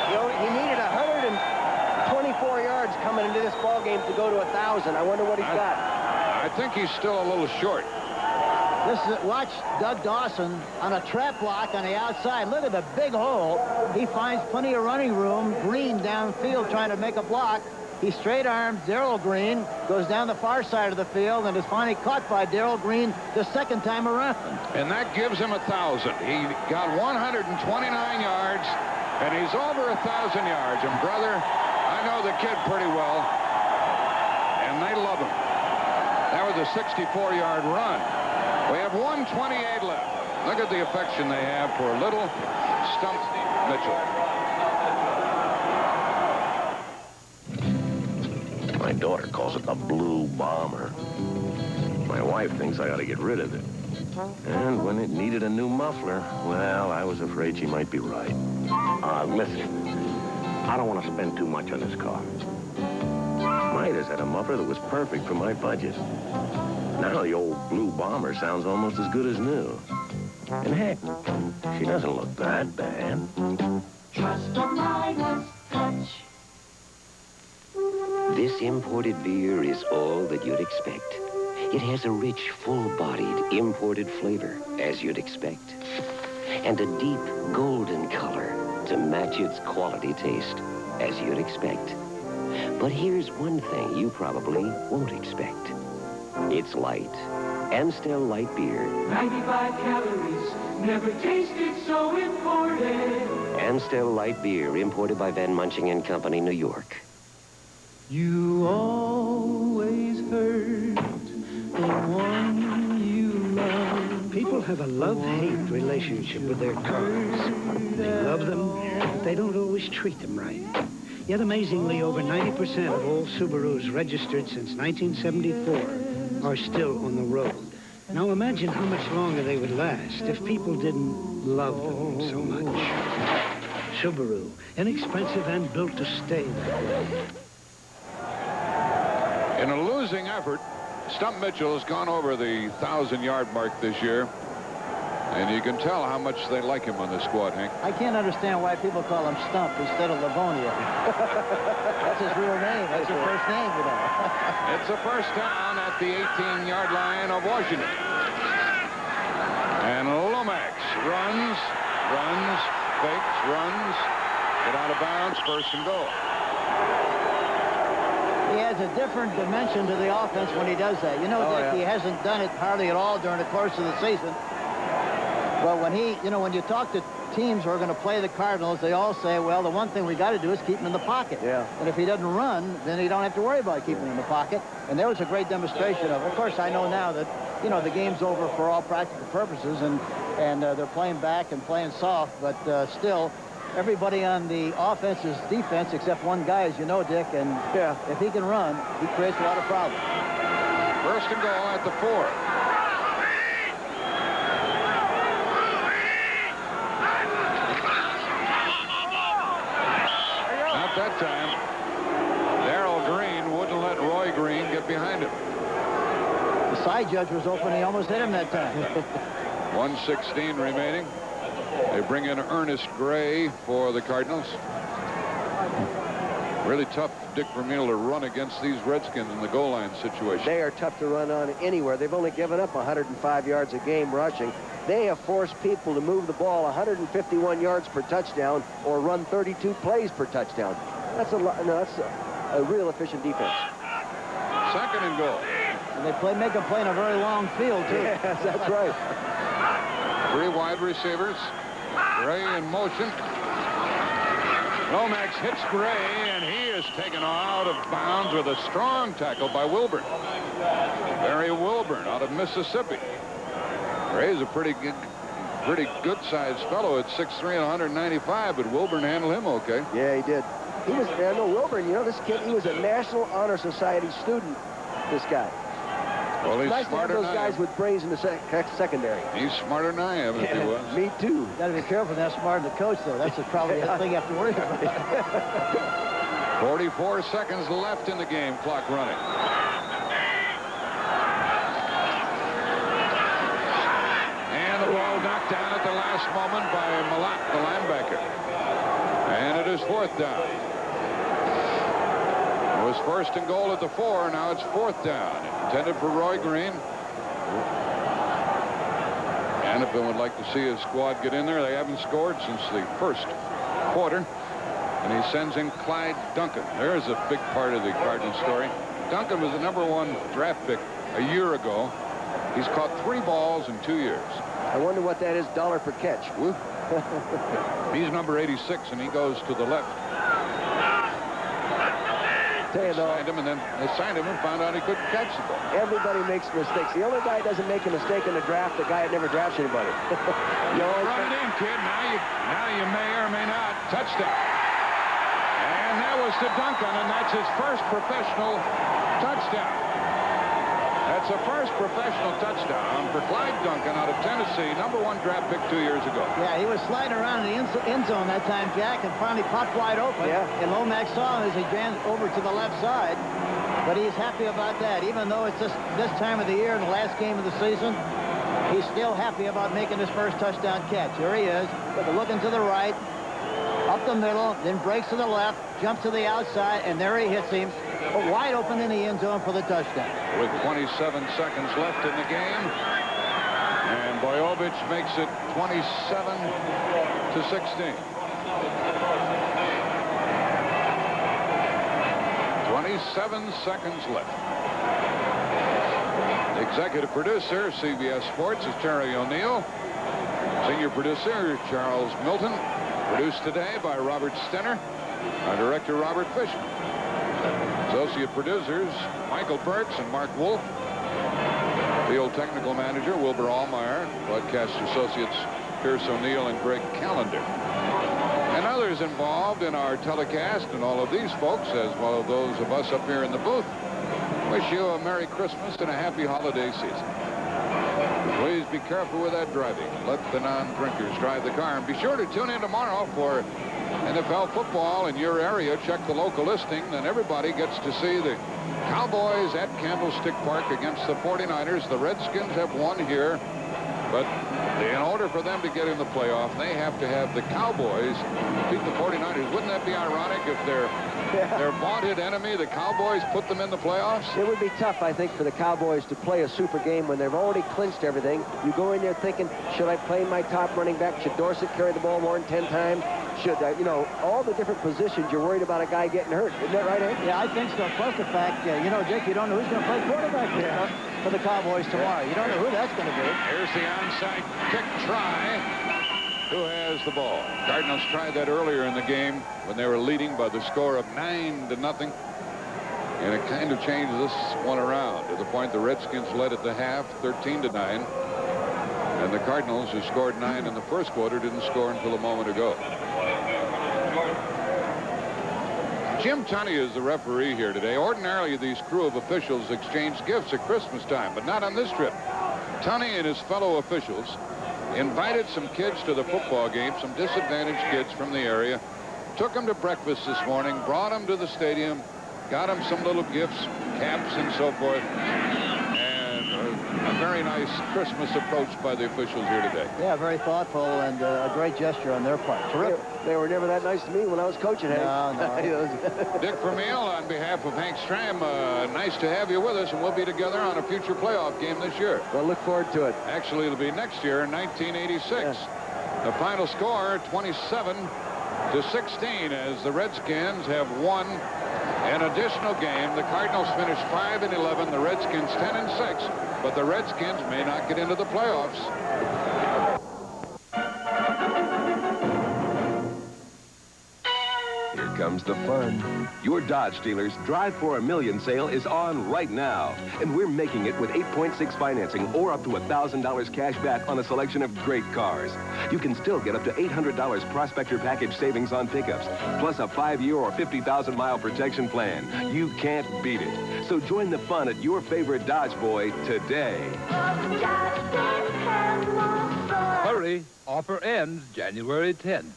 You know, he needed 124 yards coming into this ball game to go to 1,000. I wonder what he's got. I think he's still a little short. Watch Doug Dawson on a trap block on the outside. Look at the big hole. He finds plenty of running room. Green downfield trying to make a block. He straight arms Darrell Green, goes down the far side of the field, and is finally caught by Darrell Green the second time around. And that gives him 1,000. He got 129 yards, and he's over 1,000 yards. And brother, I know the kid pretty well, and they love him. That was a 64-yard run. We have 1:28 left. Look at the affection they have for little Stump Mitchell. My daughter calls it the Blue Bomber. My wife thinks I ought to get rid of it. And when it needed a new muffler, well, I was afraid she might be right. Listen, I don't want to spend too much on this car. Midas had a muffler that was perfect for my budget. Now the old Blue Bomber sounds almost as good as new. And heck, she doesn't look that bad. Just a Midas touch. This imported beer is all that you'd expect. It has a rich, full-bodied, imported flavor, as you'd expect. And a deep, golden color to match its quality taste, as you'd expect. But here's one thing you probably won't expect. It's light. Amstel Light Beer. 95 calories, never tasted so imported. Amstel Light Beer, imported by Van Munching and Company, New York. You always hurt the one you love. People have a love-hate relationship with their cars. They love them, but they don't always treat them right. Yet amazingly, over 90% of all Subarus registered since 1974 are still on the road. Now imagine how much longer they would last if people didn't love them so much. Subaru, inexpensive and built to stay that way. In a losing effort, Stump Mitchell has gone over the 1,000-yard mark this year. And you can tell how much they like him on the squad, Hank. I can't understand why people call him Stump instead of Livonia. That's his real name. That's his first name, you know. It's a first down at the 18-yard line of Washington. And Lomax runs, fakes, runs, get out of bounds, first and goal. He has a different dimension to the offense when he does that. You know, Dick, he hasn't done it hardly at all during the course of the season. But when when you talk to teams who are going to play the Cardinals, they all say, well, the one thing we got to do is keep him in the pocket. Yeah. And if he doesn't run, then you don't have to worry about keeping him in the pocket. And there was a great demonstration of it. Of course, I know now that, the game's over for all practical purposes, and they're playing back and playing soft, but still, everybody on the offense's defense, except one guy, as you know, Dick, and if he can run, he creates a lot of problems. First and goal at the 4. Not that time. Darrell Green wouldn't let Roy Green get behind him. The side judge was open. He almost hit him that time. 1:16 remaining. They bring in Ernest Gray for the Cardinals. Really tough, Dick Vermeil, to run against these Redskins in the goal line situation. They are tough to run on anywhere. They've only given up 105 yards a game rushing. They have forced people to move the ball 151 yards per touchdown or run 32 plays per touchdown. That's that's a real efficient defense. Second and goal. And they make them play in a very long field, too. Yes, that's right. 3 wide receivers. Gray in motion. Lomax hits Gray, and he is taken out of bounds with a strong tackle by Wilburn. Barry Wilburn out of Mississippi. Gray's a pretty good-sized fellow at 6'3" and 195, but Wilburn handled him okay. Yeah, he did. He was, Wilburn, this kid, he was a National Honor Society student, this guy. Well, he's nice smarter to have than those guys with brains in the secondary. He's smarter than I am, if he was. Me too. Got to be careful not smarter than the coach, though. That's probably the thing you have to worry about. 44 seconds left in the game, clock running. And the ball knocked down at the last moment by Malat, the linebacker. And it is 4th down. It was first and goal at the 4. Now it's 4th down. Intended for Roy Green. Hannafin would like to see his squad get in there. They haven't scored since the first quarter. And he sends in Clyde Duncan. There's a big part of the Cardinals story. Duncan was the #1 draft pick a year ago. He's caught 3 balls in 2 years. I wonder what that is, dollar per catch. Woo. He's number 86, and he goes to the left. They signed him, and then they signed him and found out he couldn't catch the ball. Everybody makes mistakes. The only guy who doesn't make a mistake in the draft, the guy that never drafts anybody. Run it in, kid. Now you may or may not. Touchdown. And that was to Duncan, and that's his first professional Touchdown. That's the first professional touchdown for Clyde Duncan out of Tennessee, #1 draft pick 2 years ago. Yeah, he was sliding around in the end zone that time, Jack, and finally popped wide open. Yeah. And Lomax saw him as he ran over to the left side. But he's happy about that, even though it's this time of the year, the last game of the season. He's still happy about making his first touchdown catch. Here he is, looking to the right, up the middle, then breaks to the left, jumps to the outside, and there he hits him. Wide open in the end zone for the touchdown. With 27 seconds left in the game. And Bojovich makes it 27-16. 27 seconds left. The executive producer, CBS Sports, is Terry O'Neill. Senior producer, Charles Milton. Produced today by Robert Stenner. Our director, Robert Fishman. Associate producers, Michael Burks and Mark Wolf. Field technical manager, Wilbur Allmeyer. Broadcast associates, Pierce O'Neill and Greg Callender. And others involved in our telecast, and all of these folks, as well as those of us up here in the booth, wish you a Merry Christmas and a happy holiday season. Please be careful with that driving. Let the non-drinkers drive the car. And be sure to tune in tomorrow for NFL football in your area. Check the local listing, and everybody gets to see the Cowboys at Candlestick Park against the 49ers. The Redskins have won here, but in order for them to get in the playoff, they have to have the Cowboys beat the 49ers. Wouldn't that be ironic if their vaunted enemy, the Cowboys, put them in the playoffs? It would be tough, I think, for the Cowboys to play a super game when they've already clinched everything. You go in there thinking, should I play my top running back? Should Dorsett carry the ball more than 10 times? Should I, you know, all the different positions, you're worried about a guy getting hurt. Isn't that right, Hank? Yeah, I think so. Plus the fact, you know, Dick, you don't know who's going to play quarterback there for the Cowboys tomorrow. You don't know who that's going to be. Here's the onside kick try. Who has the ball? Cardinals tried that earlier in the game when they were leading by the score of 9-0. And it kind of changed this one around to the point the Redskins led at the half, 13-9. And the Cardinals, who scored 9 in the first quarter, didn't score until a moment ago. Jim Tunney is the referee here today. Ordinarily, these crew of officials exchange gifts at Christmas time, but not on this trip. Tunney and his fellow officials invited some kids to the football game, some disadvantaged kids from the area, took them to breakfast this morning, brought them to the stadium, got them some little gifts, caps and so forth, and a very nice Christmas approach by the officials here today. Yeah, very thoughtful and a great gesture on their part. Terrific. They were never that nice to me when I was coaching, Hank. No. Dick Vermeil, on behalf of Hank Stram, nice to have you with us, and we'll be together on a future playoff game this year. Well, look forward to it. Actually, it'll be next year, 1986. Yeah. The final score, 27-16, as the Redskins have won an additional game. The Cardinals finished 5-11, the Redskins 10-6, but the Redskins may not get into the playoffs. Here comes the fun. Your Dodge dealer's Drive for $1 Million sale is on right now. And we're making it with 8.6 financing or up to $1,000 cash back on a selection of great cars. You can still get up to $800 Prospector Package savings on pickups, plus a 5-year or 50,000-mile protection plan. You can't beat it. So join the fun at your favorite Dodge boy today. Hurry. Offer ends January 10th.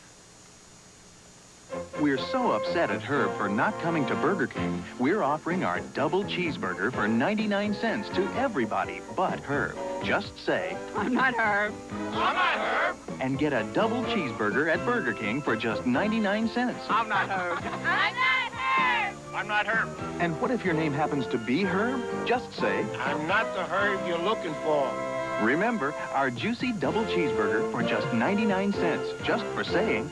We're so upset at Herb for not coming to Burger King, we're offering our double cheeseburger for 99 cents to everybody but Herb. Just say, I'm not Herb. I'm not Herb. And get a double cheeseburger at Burger King for just 99 cents. I'm not Herb. I'm not Herb. I'm not Herb. And what if your name happens to be Herb? Just say, I'm not the Herb you're looking for. Remember, our juicy double cheeseburger for just 99 cents, just for saying,